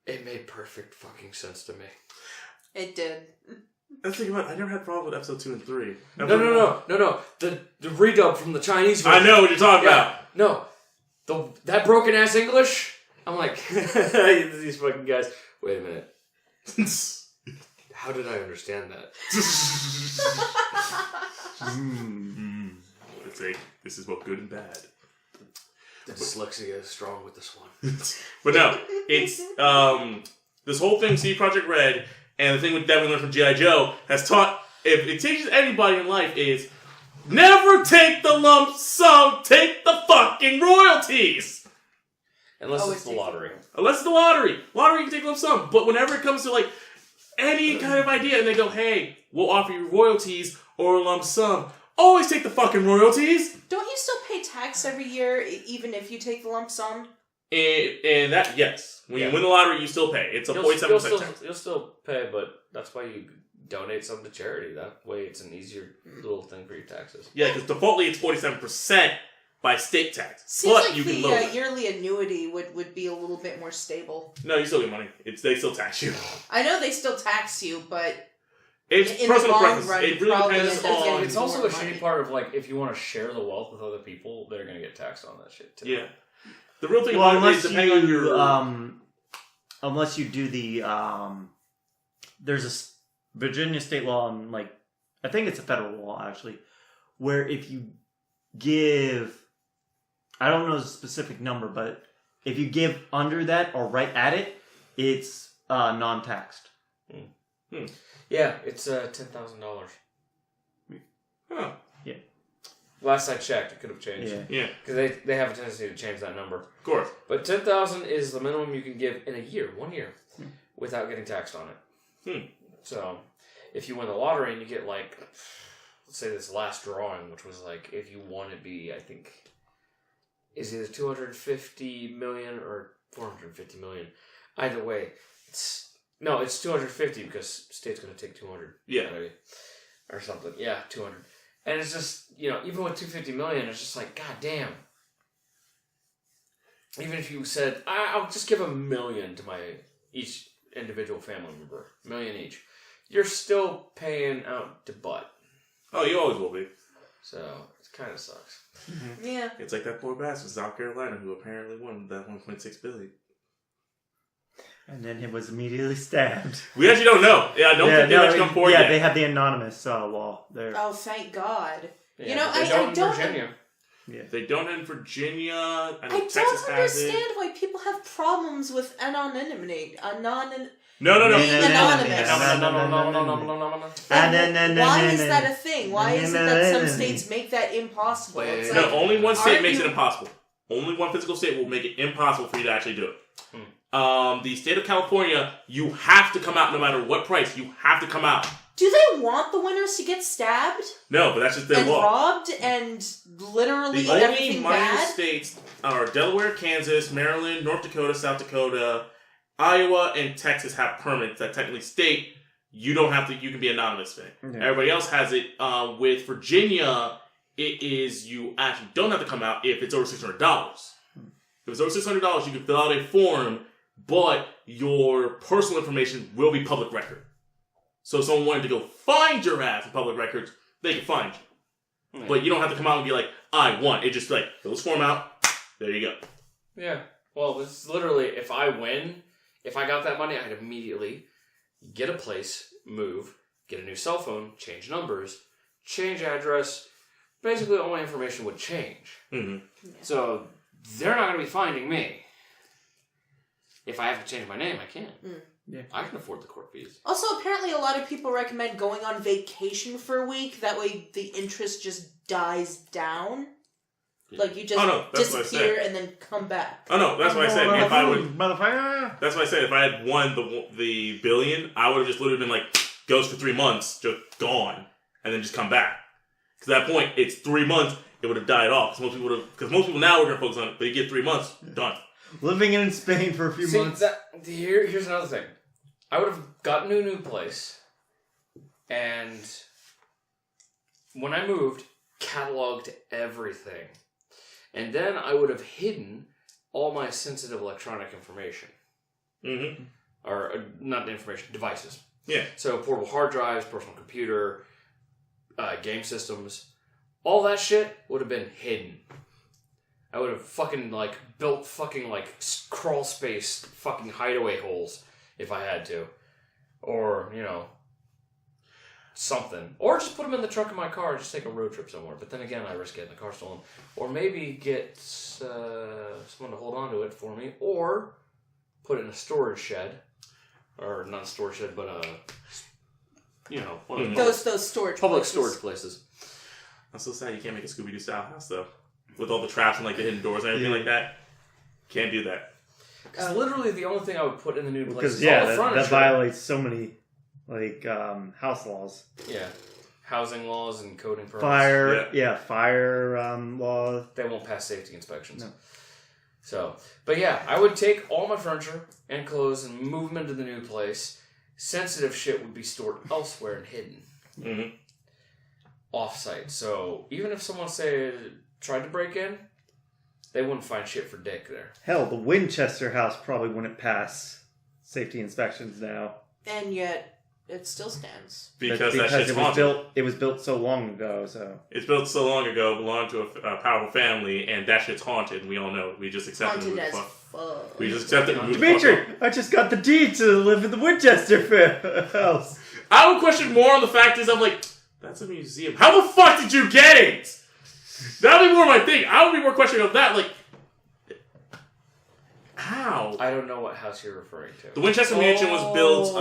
It made perfect fucking sense to me. It did. Let's think about it. I never had a problem with episode 2 and 3. No. The redub from the Chinese version. I know what you're talking about. No. That broken ass English. I'm like, these fucking guys. Wait a minute. How did I understand that? Let's say this is both good and bad. The dyslexia is strong with this one. But no, it's this whole thing, CD Projekt Red, and the thing that we learned from G.I. Joe has taught, if it teaches anybody in life, is never take the lump sum, take the fucking royalties! Unless it's the lottery. Unless it's the lottery. Lottery, you can take lump sum. But whenever it comes to, like, any kind of idea, and they go, hey, we'll offer you royalties or a lump sum, always take the fucking royalties! Don't you still pay tax every year, even if you take the lump sum? And that, yes. When you win the lottery, you still pay. It's a 47% tax. You'll still pay, but that's why you donate some to charity. That way it's an easier little thing for your taxes. Yeah, because defaultly it's 47% by state tax. Seems but like you can the lower it. yearly annuity would be a little bit more stable. No, you still get money. They still tax you. I know they still tax you, but It's in personal the long preference. run, It really probably depends end up getting on... It's also more a shitty money. part of, like, if you want to share the wealth with other people, they're going to get taxed on that shit, too. Yeah. The real thing Well, about it is depending on your... unless you do the there's a Virginia state law, and like I think it's a federal law actually, where if you give, I don't know the specific number, but if you give under that or right at it, it's non-taxed. Yeah, it's $10,000. Huh. Yeah. Last I checked, it could have changed. Yeah. Because they have a tendency to change that number. Of course. But $10,000 is the minimum you can give in a year, 1 year, without getting taxed on it. So, if you win the lottery and you get, like, let's say this last drawing, which was like, if you won, it'd be, I think, is either 250 million or 450 million. Either way, it's 250 because state's going to take 200. Yeah. Maybe, or something. Yeah, 200. And it's just, even with 250 million, it's just like, god damn. Even if you said, I'll just give $1 million to each individual family member, $1 million each, you're still paying out to butt. Oh, you always will be. So, it kind of sucks. Yeah. It's like that poor bastard in South Carolina who apparently won that $1.6 billion. And then he was immediately stabbed. We actually don't know. Yeah, I don't think they've actually come forward yet. Yeah, they have the anonymous law there. Oh, thank God. Yeah, I don't. Virginia. Yeah. They don't in Virginia. I know I Texas don't has it. understand why people have problems with anonymity. No. Being anonymous. Why is that a thing? Why is it that some states make that impossible? It's No, like, only one state makes it impossible. Only one physical state will make it impossible for you to actually do it. The state of California, you have to come out no matter what price. You have to come out. do they want the winners to get stabbed? No, but that's just their and law. robbed and literally The only everything minor bad? states are Delaware, Kansas, Maryland, North Dakota, South Dakota, Iowa, and Texas have permits that technically state you don't have to. You can be anonymous. Everybody else has it. With Virginia, it is you actually don't have to come out if it's over $600. If it's over $600, you can fill out a form, but your personal information will be public record. So if someone wanted to go find your ass in public records, they can find you. Yeah. But you don't have to come out and be like, I won. It just like, fill this form out, there you go. Yeah. Well, it's literally, if I win, if I got that money, I'd immediately get a place, move, get a new cell phone, change numbers, change address. Basically, all my information would change. Mm-hmm. Yeah. So, they're not going to be finding me. If I have to change my name, I can. Yeah. I can afford the court fees. Also, apparently a lot of people recommend going on vacation for a week. That way the interest just dies down. Like, you just that's what I disappear said. and then come back. Oh no, that's what I said. If I would, motherfucker. that's what I said. If I had won the billion, I would have just literally been like, goes for 3 months, just gone, and then just come back. Because at that point, it's 3 months, it would have died off. Because most people now are going to focus on it, but you get 3 months, done. Living in Spain for a few months. Here's another thing. I would have gotten a new place, and when I moved, cataloged everything. And then I would have hidden all my sensitive electronic information. Mm-hmm. Or, not information, devices. Yeah. So, portable hard drives, personal computer, game systems, all that shit would have been hidden. I would have fucking, built fucking, crawl space fucking hideaway holes if I had to. Or, something. Or just put them in the trunk of my car and just take a road trip somewhere. But then again, I risk getting the car stolen. Or maybe get someone to hold on to it for me. Or put it in a storage shed. Or not a storage shed, but one of Those storage public places. storage places. I'm so sad you can't make a Scooby-Doo style house, though. With all the traps and, the hidden doors and everything like that. Can't do that. Because literally the only thing I would put in the new place Because, is all the that furniture. violates so many, house laws. Yeah. Housing laws and coding permits. Fire laws. They won't pass safety inspections. No. So, but yeah, I would take all my furniture and clothes and move them into the new place. Sensitive shit would be stored elsewhere and hidden. Mm-hmm. Off-site. So, even if someone, tried to break in, they wouldn't find shit for dick there. Hell, the Winchester house probably wouldn't pass safety inspections now. And yet, it still stands. Because that shit's it was haunted. It was built so long ago, so... It's built so long ago, belonged to a powerful family, and that shit's haunted, and we all know it. We just accept it. Haunted as fuck. We just accept it and move the fuck Dimitri, on. I just got the deed to live in the Winchester house. I would question more on the fact is, I'm like, that's a museum. How the fuck did you get it? That would be more my thing. I would be more questioning of that, how? I don't know what house you're referring to. The Winchester Mansion was built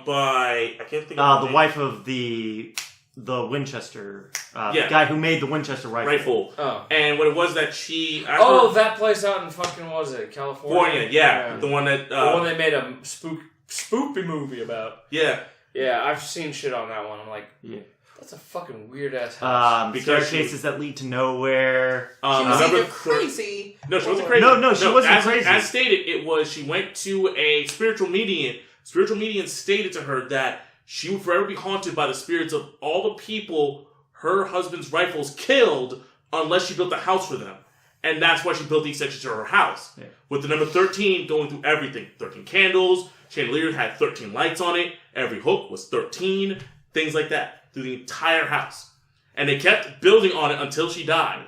by, I can't think of The wife of the Winchester, Yeah. the guy who made the Winchester rifle. Oh. And what it was that she... that place out in fucking, what was it, California? Yeah. The one that... the one they made a spoopy movie about. Yeah. Yeah, I've seen shit on that one. I'm like, Yeah. that's a fucking weird-ass house. Because staircases that lead to nowhere. She was remember- either crazy. No, she wasn't crazy. No, she wasn't crazy. As stated, it was she went to a spiritual medium. Spiritual medium stated to her that she would forever be haunted by the spirits of all the people her husband's rifles killed unless she built a house for them. And that's why she built the extension to her house. Yeah. With the number 13 going through everything. 13 candles, chandelier had 13 lights on it, every hook was 13, things like that. Through the entire house. And they kept building on it until she died.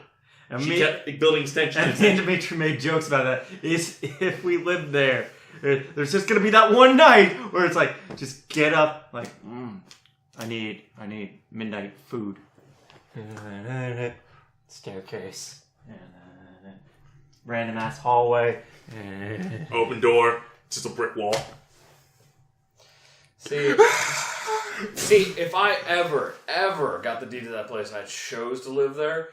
And She kept building extensions. And me and Dimitri made jokes about that. If we lived there, there's just gonna be that one night where it's like, just get up, I need midnight food. Staircase. Random ass hallway. Open door, just a brick wall. See, if I ever got the deed to that place and I chose to live there,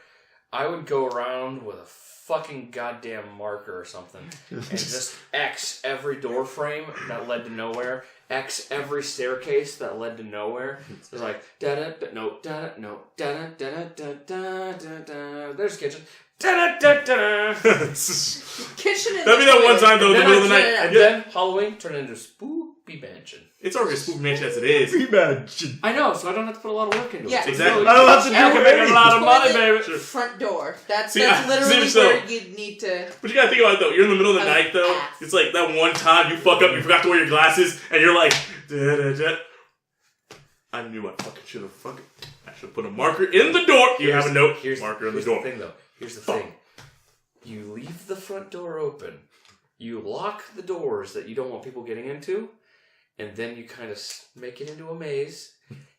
I would go around with a fucking goddamn marker or something and just X every door frame that led to nowhere, X every staircase that led to nowhere. It's like no, there's the kitchen. Kitchen in That'd be that one time though, in the middle of the night. And then Halloween turned into a spooky mansion. It's already a spooky mansion as it is. Imagine. I know, so I don't have to put a lot of work into it. Yeah, So it's exactly. really- I don't have to And do we're making a anything. lot of money, Toilet, baby. Front door. That's See, literally so- where you'd need to. But you gotta think about it though, you're in the middle of the night though, ass. it's like that one time you fuck up, you forgot to wear your glasses, and you're like, da-da-da. I knew I fucking should have I should have put a marker in the door. You have a note. Marker in the door. Here's the thing, though. Here's the thing. You leave the front door open. You lock the doors that you don't want people getting into, and then you kind of make it into a maze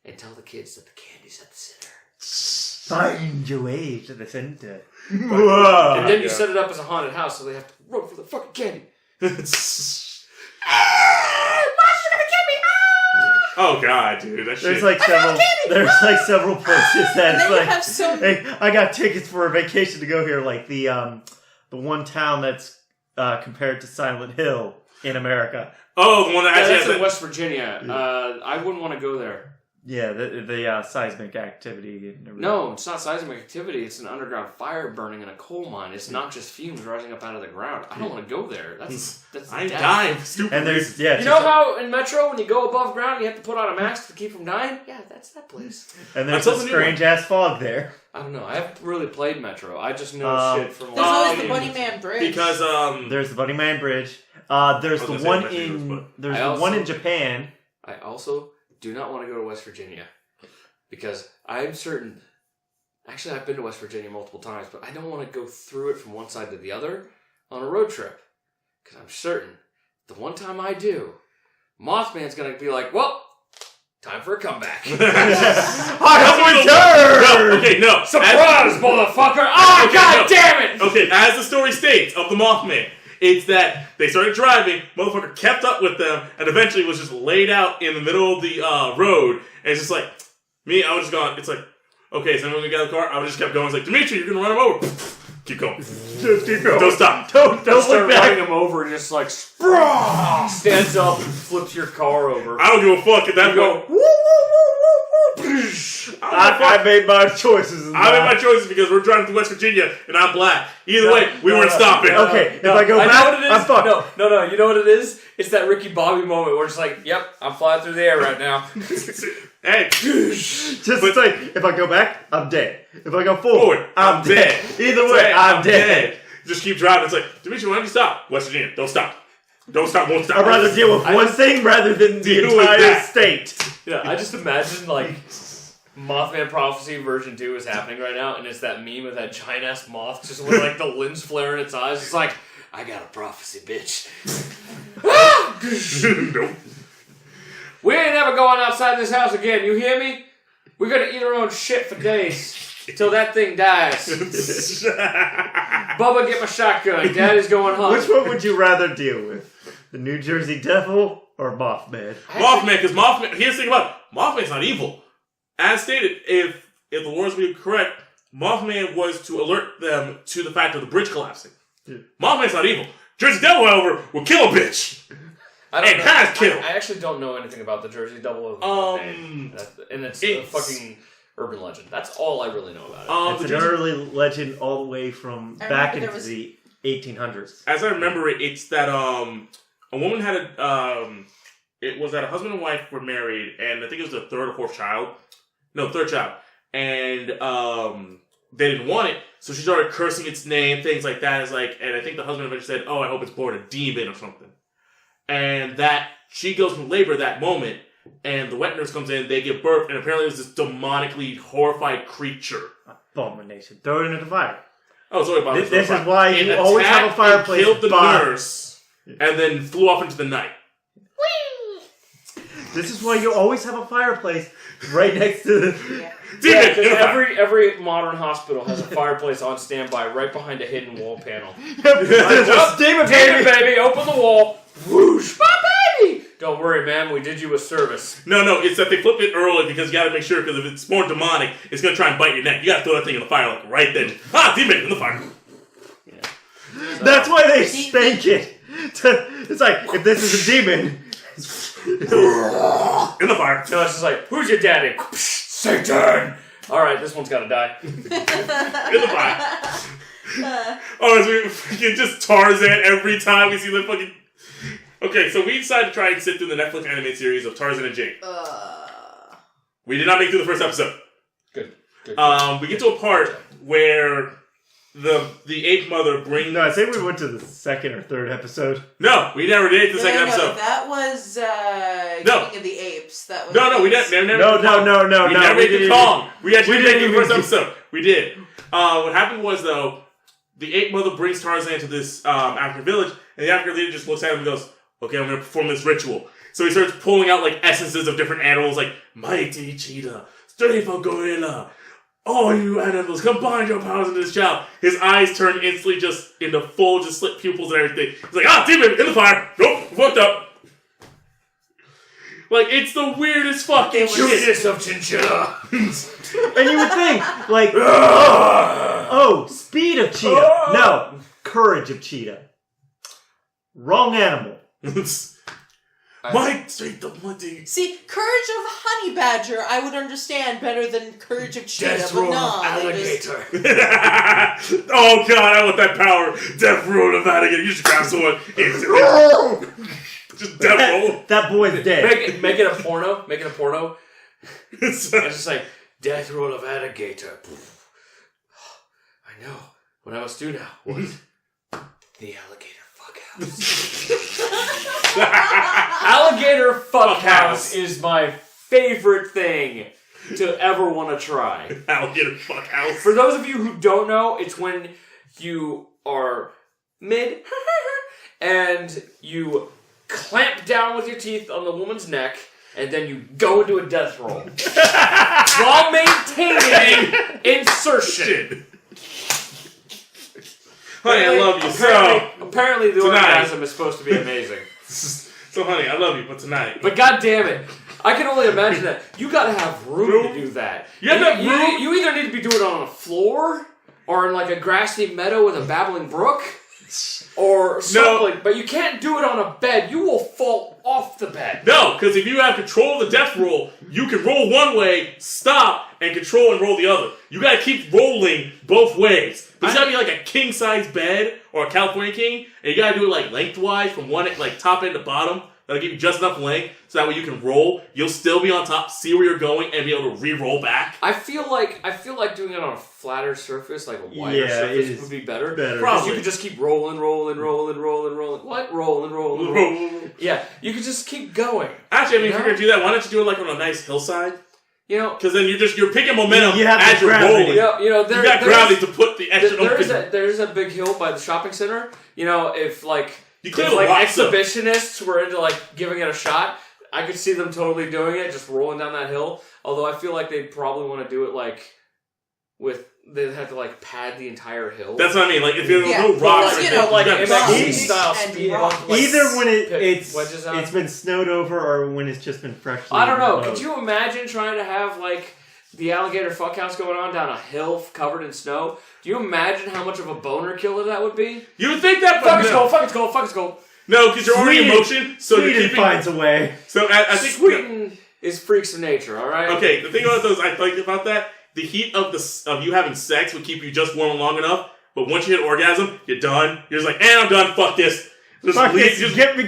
and tell the kids that the candy's at the center. Find your way to the center. And then you set it up as a haunted house, so they have to run for the fucking candy. Oh god, dude, that shit. There's like several places that it's like, have so hey, I got tickets for a vacation to go here. Like the one town that's compared to Silent Hill in America. Oh, the one that actually that's has in West Virginia. I wouldn't want to go there. Yeah, the seismic activity. And everything. No, it's not seismic activity. It's an underground fire burning in a coal mine. It's not just fumes rising up out of the ground. I don't want to go there. That's I'm death. dying. Stupid. And there's You know how in Metro when you go above ground you have to put on a mask to keep from dying? Yeah, that's that place. and there's a strange ass fog there. I don't know. I haven't really played Metro. I just know shit from. There's always the Bunny Man Bridge. Because there's the Bunny Man Bridge. There's the one in Japan. I also do not want to go to West Virginia because I'm certain. Actually, I've been to West Virginia multiple times, but I don't want to go through it from one side to the other on a road trip because I'm certain the one time I do, Mothman's gonna be like, "Well, time for a comeback." No. Surprise, motherfucker! Oh, god damn it! Okay, as the story states of the Mothman, it's that they started driving, motherfucker kept up with them, and eventually was just laid out in the middle of the road, and it's just like, me, I was just going, it's like, okay, so when we got in the car, I just kept going, it's like, Dimitri, you're gonna run him over. Keep going. Just keep going. Don't stop. Don't look back. Running him over, just like, stands up and flips your car over. I don't give a fuck at that point. I made my choices. I made my choices because we're driving to West Virginia and I'm black. Either way, we weren't stopping. Okay, if I go back, I'm fucked. No. You know what it is? It's that Ricky Bobby moment where it's like, yep, I'm flying through the air right now. Hey. It's like, if I go back, I'm dead. If I go forward, I'm dead. Either way, I'm dead. Just keep driving. It's like, Dimitri, why don't you stop? West Virginia, don't stop. Don't stop, won't stop. I'd rather deal with one thing rather than the entire state. Yeah, I just imagine, like, Mothman Prophecy version 2 is happening right now, and it's that meme of that giant-ass moth just with, like, the lens flare in its eyes. It's like, I got a prophecy, bitch. Nope. We ain't ever going outside this house again, you hear me? We're gonna eat our own shit for days. Till that thing dies. Bubba, get my shotgun. Daddy's going home. Which one would you rather deal with? The New Jersey Devil or Mothman? Mothman, because Mothman, here's the thing about it. Mothman's not evil. As stated, if the lores were correct, Mothman was to alert them to the fact of the bridge collapsing. Yeah. Mothman's not evil. Jersey Devil, however, will kill a bitch. And has killed. I actually don't know anything about the Jersey Devil. And it's a fucking urban legend. That's all I really know about it. It's an early legend all the way from back into the 1800s. As I remember it, it's that a woman had it was that a husband and wife were married, and I think it was the third or fourth child. No, third child. And they didn't want it, so she started cursing its name, things like that. It's like, and I think the husband eventually said, "Oh, I hope it's born a demon or something." And that she goes from labor that moment, and the wet nurse comes in, they give birth, and apparently there's this demonically horrified creature. Abomination. Throw it into the fire. Oh, sorry about this. This is why you always have a fireplace. Killed the nurse, and then flew off into the night. This is why you always have a fireplace right next to the... Yeah, because every modern hospital has a fireplace on standby right behind a hidden wall panel. Demon baby, open the wall. Whoosh, my baby! Don't worry, ma'am, we did you a service. No, it's that they flip it early because you gotta make sure, because if it's more demonic, it's gonna try and bite your neck. You gotta throw that thing in the fire like right then. Demon in the fire. Yeah. So, that's why they spank it. It's like, if this is a demon... in the fire. No, it's just like, who's your daddy? Satan! Alright, this one's gotta die. In the fire. It's freaking just Tarzan every time we see the fucking... Okay, so we decided to try and sit through the Netflix animated series of Tarzan and Jake. We did not make it through the first episode. Good. We get to a part where the ape mother brings. No, I think we went to the second or third episode. No, we never did the second episode. That was No. King of the Apes. That was No, we never. No. We never made the Kong. We actually We did didn't the first even- episode. We did. What happened was though, the ape mother brings Tarzan to this African village, and the African leader just looks at him and goes, "Okay, I'm going to perform this ritual." So he starts pulling out like essences of different animals, like mighty cheetah, strengthful gorilla. All you animals, combine your powers into this child. His eyes turn instantly just into full, just slit pupils and everything. He's like, demon, in the fire. Nope, fucked up. Like, it's the weirdest fucking shit. Cuteness of chinchilla. And you would think, like, oh, speed of cheetah. No, courage of cheetah. Wrong animal. My strength of bloody. See, courage of honey badger I would understand better than courage of cheetah, Death but roll no, of they just- alligator. Oh god, I want that power. Death roll of alligator. You just grab someone instantly. Just death roll. That boy's dead. Make it a porno. Make it a porno. It's, It's just like death roll of alligator. I know what I must do now. What? The alligator fuck house. Alligator fuck house is my favorite thing to ever want to try. alligator fuck house. For those of you who don't know, it's when you are mid and you clamp down with your teeth on the woman's neck and then you go into a death roll while maintaining insertion. Honey, I love you. Apparently the tonight- orgasm is supposed to be amazing. So, honey, I love you, but tonight. But god damn it, I can only imagine that. You gotta have room to do that. You have to have room? You either need to be doing it on a floor, or in like a grassy meadow with a babbling brook, or something. But you can't do it on a bed. You will fall off the bed. No, because if you have control of the death roll, you can roll one way, stop, and control and roll the other. You gotta keep rolling both ways. But it's gotta be like a king-size bed, or a California king, and you gotta do it like lengthwise from one like top end to bottom. That'll give you just enough length, so that way you can roll. You'll still be on top, see where you're going, and be able to re-roll back. I feel like doing it on a flatter surface, like a wider Yeah, surface, it is would be better. better. Because Probably. you could just keep rolling. What? Rolling. Yeah, you could just keep going. Actually, I mean, if No. you're gonna do that, why don't you do it like on a nice hillside? You know, Because then you're picking momentum You have the as you're gravity. rolling. you know, You got gravity to put the extra. There's a big hill by the shopping center. You know, if like You if clearly like walk some. exhibitionists were into like giving it a shot, I could see them totally doing it, just rolling down that hill. Although I feel like they'd probably want to do it like they'd have to like pad the entire hill. That's what I mean. Like if there's Yeah, no rocks, well, or you know, like anything, you MXC gotta- bumps style and speed rocks. bump, like, Either when pit wedges out. it's been snowed over or when it's just been freshly. I don't know. mowed. Could you imagine trying to have like the alligator fuckhouse going on down a hill covered in snow? Do you imagine how much of a boner killer that would be? You would think that, but Fuck it's no. cold, fuck it's cold, fuck it's cold. No, because you're already in Sweden- motion, so you're Sweden keeping. finds a way. So I think Sweden is freaks of nature, alright? Okay, the thing about those I like about that, the heat of you having sex would keep you just warm long enough, but once you hit orgasm, you're done. You're just like, and I'm done. Fuck this. Just Fuck leave. this. Just, Give me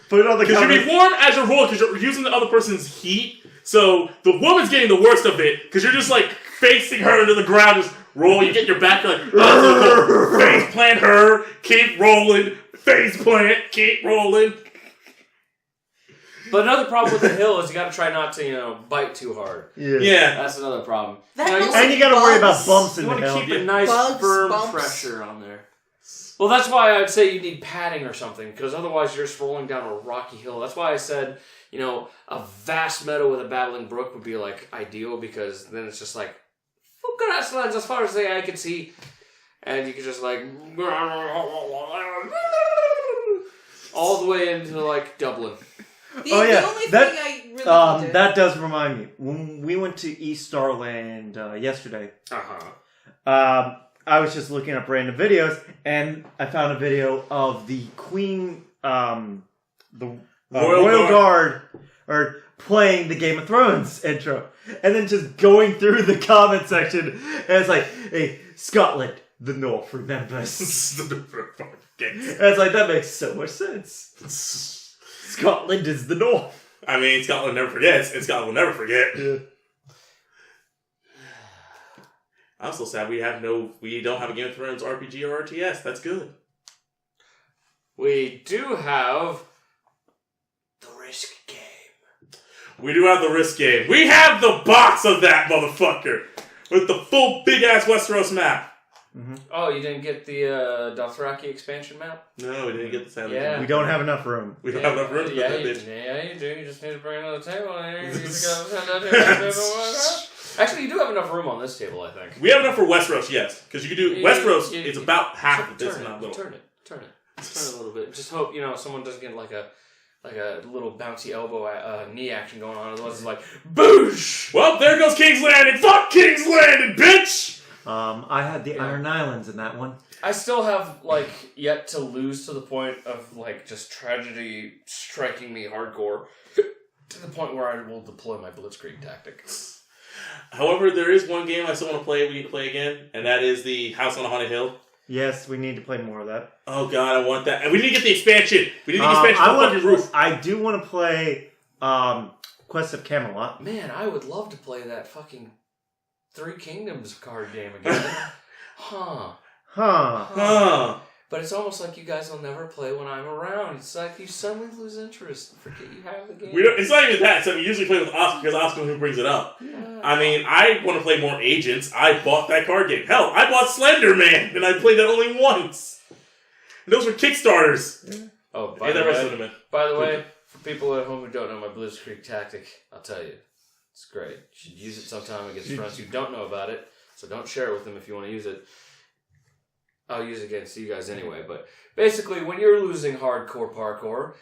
put it on the because cover. you're be warm as you're rolling, because you're using the other person's heat. So the woman's getting the worst of it, because you're just like facing her into the ground, just roll. You get your back, you're like, oh, so cool. Face plant her, keep rolling. Face plant, keep rolling. But another problem with the hill is you gotta try not to, bite too hard. Yeah. That's another problem. That You know, goes And you gotta worry about bugs. bumps in You the want to hell. keep a nice Bugs, firm bumps. pressure on there. Well, that's why I'd say you need padding or something, because otherwise you're just rolling down a rocky hill. That's why I said, a vast meadow with a babbling brook would be like ideal, because then it's just like grasslands as far as the eye can see, and you can just like all the way into like Dublin. The Oh, yeah, only that- thing I really wanted- That does remind me. When we went to East Starland yesterday, I was just looking up random videos, and I found a video of the Queen, the Royal Guard, or playing the Game of Thrones intro, and then just going through the comment section, and it's like, hey, Scotland, the North remembers. And it's like, that makes so much sense. Scotland is the North. I mean, Scotland never forgets, and Scotland will never forget. Yeah. I'm so sad we don't have a Game of Thrones RPG or RTS. That's good. We do have the Risk game. We do have the Risk game. We have the box of that motherfucker with the full big ass Westeros map. Mm-hmm. Oh, you didn't get the Dothraki expansion map? No, we didn't get the Savage. Yeah. We don't have enough room. We don't have enough room to put that bitch. Yeah, you do. You just need to bring another table in here. Actually, you do have enough room on this table, I think. We have enough for Westeros, yes. Because you can do... Westeros is about half of this amount. Turn it a little bit. Just hope, someone doesn't get like a little bouncy elbow knee action going on. Otherwise it's like, boosh! Well, there goes King's Landing. Fuck King's Landing, bitch! I had the Iron Islands in that one. I still have, yet to lose to the point of, just tragedy striking me hardcore. To the point where I will deploy my blitzkrieg tactic. However, there is one game I still want to play, we need to play again, and that is the House on a Haunted Hill. Yes, we need to play more of that. Oh god, I want that. And we need to get the expansion. We need the expansion for fucking roof. I do want to play Quest of Camelot. Man, I would love to play that fucking Three Kingdoms card game again. Huh. But it's almost like you guys will never play when I'm around. It's like you suddenly lose interest and forget you have the game. It's not even that. So we usually play with Oscar because Oscar who brings it up. Yeah. I mean, I want to play more Agents. I bought that card game. Hell, I bought Slender Man, and I played that only once. And those were Kickstarters. Yeah. Oh, by the way, for people at home who don't know my Blitzkrieg tactic, I'll tell you. It's great. You should use it sometime against friends who don't know about it. So don't share it with them if you want to use it. I'll use it against you guys anyway. But basically, when you're losing hardcore parkour,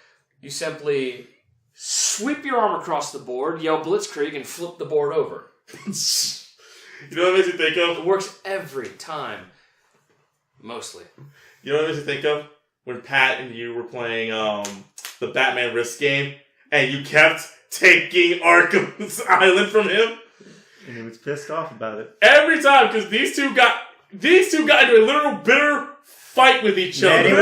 you simply sweep your arm across the board, yell Blitzkrieg, and flip the board over. You know what it makes me think of? It works every time. Mostly. You know what it makes me think of? When Pat and you were playing the Batman Risk game, and you kept taking Arkham's Island from him. And he was pissed off about it. Every time, because these two got into a literal bitter fight with each other.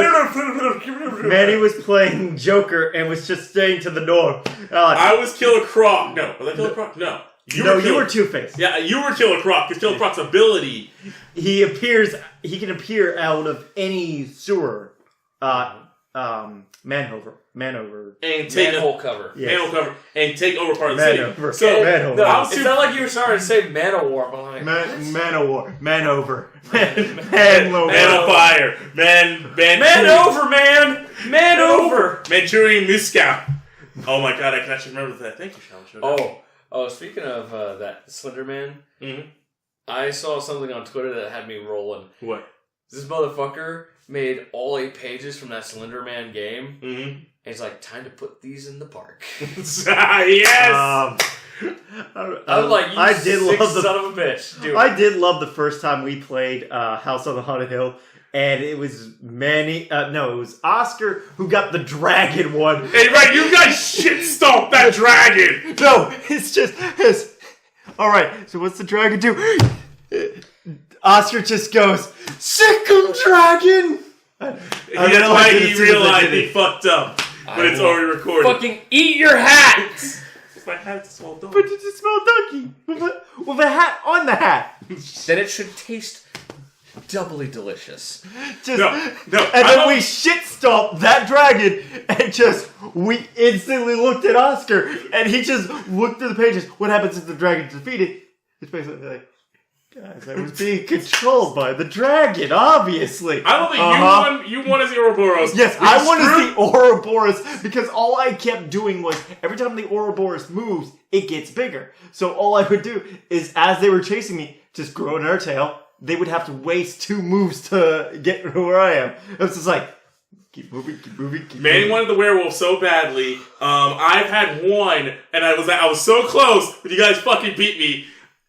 Manny was playing Joker and was just staying to the door. I was Killer Croc. No, was I Killer Croc? No. You were Two-Face. Yeah, you were Killer Croc, because Killer Croc's ability... He can appear out of any sewer. Manhole and take manhole cover. Yes. Manhole cover and take over part of the city. So, it's not like you were starting to say Man-O-War, but like Man-O-War. Man-Over. Man-O-Fire. Man-Over. Manchurian Moscow. Oh my god, I can actually remember that. Thank you, Sean. Oh, speaking of that Slender Man, I saw something on Twitter that had me rolling. What? This motherfucker made all 8 pages from that Slender Man game. Mm-hmm. And he's like, time to put these in the park. Yes! I'm like, I did love son of a bitch. Dude. I did love the first time we played House on the Haunted Hill. And it was it was Oscar who got the dragon one. Hey, right, you guys shit stomped that dragon! No, it's alright, so what's the dragon do? Oscar just goes, sick 'em, dragon! He realized he fucked up, but it's already recorded. Fucking eat your hat! My hat's a small donkey. But it's a small donkey with a hat on the hat. Then it should taste doubly delicious. No. And then we shit stomped that dragon, and we instantly looked at Oscar, and he just looked through the pages. What happens if the dragon's defeated? It's basically like, guys, I was being controlled by the dragon, obviously. I don't think you won as the Ouroboros. Yes, I won as the Ouroboros because all I kept doing was every time the Ouroboros moves, it gets bigger. So all I would do is, as they were chasing me, just grow an air tail. They would have to waste 2 moves to get where I am. It was just like, keep moving. Manny wanted the werewolf so badly. I've had one, and I was so close, but you guys fucking beat me.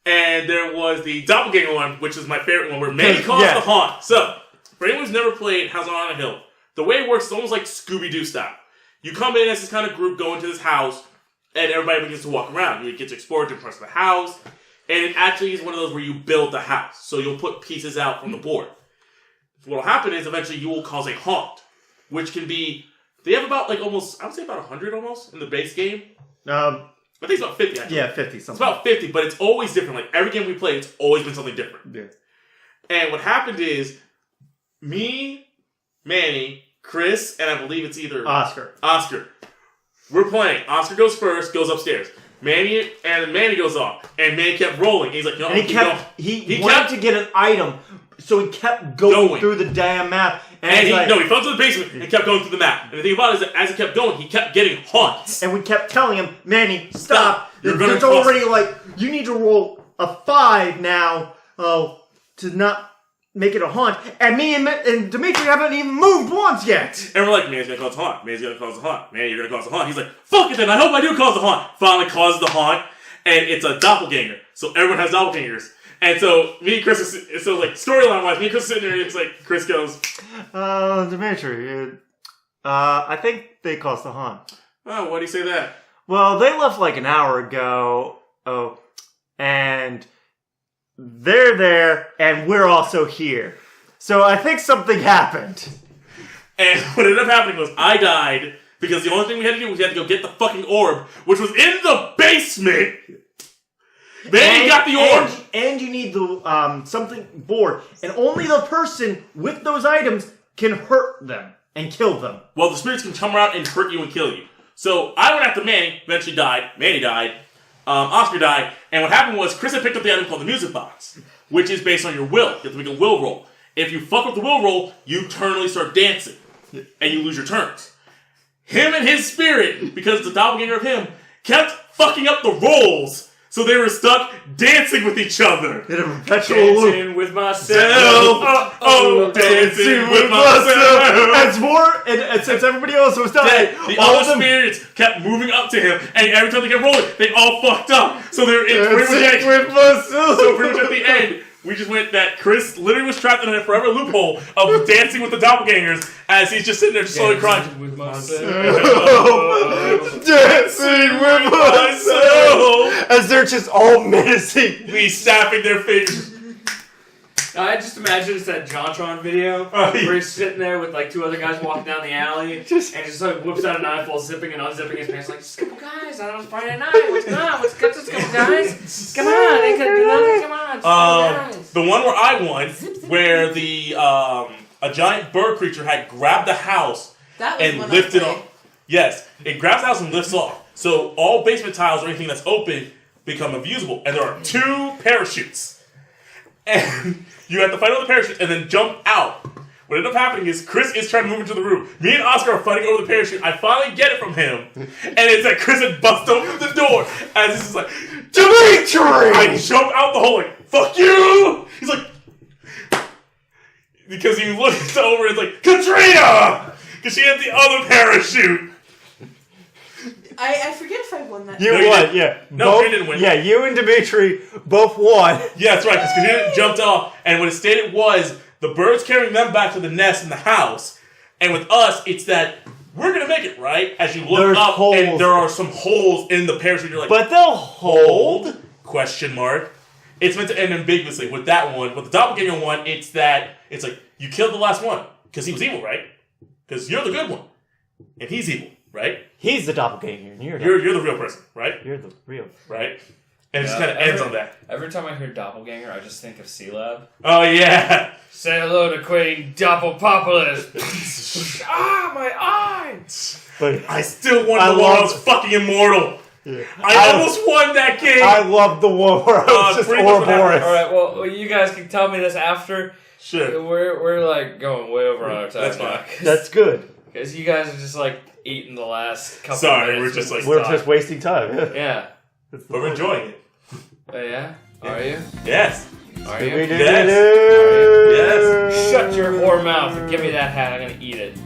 And there was the doppelganger one, which is my favorite one, where Manny calls the haunt. So, for anyone who's never played House on a Hill, the way it works is almost like Scooby-Doo style. You come in as this kind of group, go into this house, and everybody begins to walk around. You get to explore different parts of the house, and it actually is one of those where you build the house. So you'll put pieces out from the board. What will happen is eventually you will cause a haunt, which can be... They have about, almost... I would say about 100 almost in the base game. I think it's about 50, actually. Yeah, 50 It's something. about 50, but it's always different. Like, every game we play, it's always been something different. Yeah. And what happened is, me, Manny, Chris, and I believe it's either... Oscar. We're playing. Oscar goes first, goes upstairs. Manny goes off. And Manny kept rolling. He's like, no, And he wanted to get an item, so he kept going through the damn map. And he fell to the basement and kept going through the map. And the thing about it is that as he kept going, he kept getting haunts. And we kept telling him, Manny, stop. There's already you need to roll a 5 now to not make it a haunt. And me and Dimitri haven't even moved once yet. And we're like, Manny's gonna cause a haunt. Manny, you're gonna cause a haunt. He's like, fuck it then, I hope I do cause a haunt. Finally causes the haunt, and it's a doppelganger. So everyone has doppelgangers. And so me and Chris storyline wise, me and Chris are sitting there, and it's like, Chris goes, Dimitri, I think they caused the haunt. oh, why do you say that? Well, they left like an hour ago. And they're there, and we're also here. So I think something happened. And what ended up happening was I died because the only thing we had to do was we had to go get the fucking orb, which was in the basement. Then he got the orb. And you need the something board. And only the person with those items can hurt them and kill them. Well, the spirits can come around and hurt you and kill you. So I went after Manny, eventually died. Manny died. Oscar died. And what happened was Chris had picked up the item called the music box, which is based on your will. You have to make a will roll. If you fuck up the will roll, you eternally start dancing. And you lose your turns. Him and his spirit, because the doppelganger of him, kept fucking up the rolls. So they were stuck dancing with each other. In a perpetual loop. Dancing with myself. Dancing with myself. As more, and since everybody else was dying, the other spirits kept moving up to him, and every time they kept rolling, they all fucked up. So they were Dancing with myself. So pretty much at the end, we just went that Chris literally was trapped in a forever loophole of dancing with the doppelgangers as he's just sitting there slowly crying. With myself. Dancing with myself. As they're just all menacing. We snapping their fingers. I just imagine it's that JonTron video where he's sitting there with like two other guys walking down the alley and just like whips out a knife while zipping and unzipping his pants like, just a couple guys, I don't know, Friday night, what's going on? What's good, just a couple guys? Come on, ain't gonna do nothing, come on, just a couple guys. The one where I won, where the a giant bird creature had grabbed the house and lifted off. Yes, it grabs the house and lifts off. So all basement tiles or anything that's open become unusable. And there are 2 parachutes. And you have to fight over the parachute and then jump out. What ended up happening is Chris is trying to move into the room. Me and Oscar are fighting over the parachute. I finally get it from him. And it's like Chris had busted open the door. As this is like, Dimitri! I jump out the hole like, fuck you! He's like, because he looks over and it's like, Katrina! Because she had the other parachute. I forget if I won that. You won, yeah. No, you didn't win. Yeah, you and Dimitri both won. Yeah, that's right, because Katrina jumped off, and what it stated was, the birds carrying them back to the nest in the house, and with us, it's that we're going to make it, right? As you look There's up, holes. and there are some holes in the parachute, you're like, But they'll hold? Question mark. It's meant to end ambiguously with that one. With the doppelganger one, it's that, it's like, you killed the last one, because he was evil, right? Because you're the good one, and he's evil, right? He's the doppelganger, and you're the real person, right? You're the real. Right? And it just kind of ends on that. Every time I hear doppelganger, I just think of C-Lab. Oh, yeah. Say hello to Queen Doppelpopulus. My eye! But I still won the one I was fucking immortal. Yeah. I almost won that game. I love the one where I was just Ouroboros. Alright, well, you guys can tell me this after. Sure. We're like going way over on our time. That's good. Because you guys are just like eating the last couple Sorry, minutes. We're just wasting time. Yeah. But we're enjoying it. Oh, yeah? Are you? Yes. Are you? Yes. Shut your whore mouth and give me that hat. I'm gonna eat it.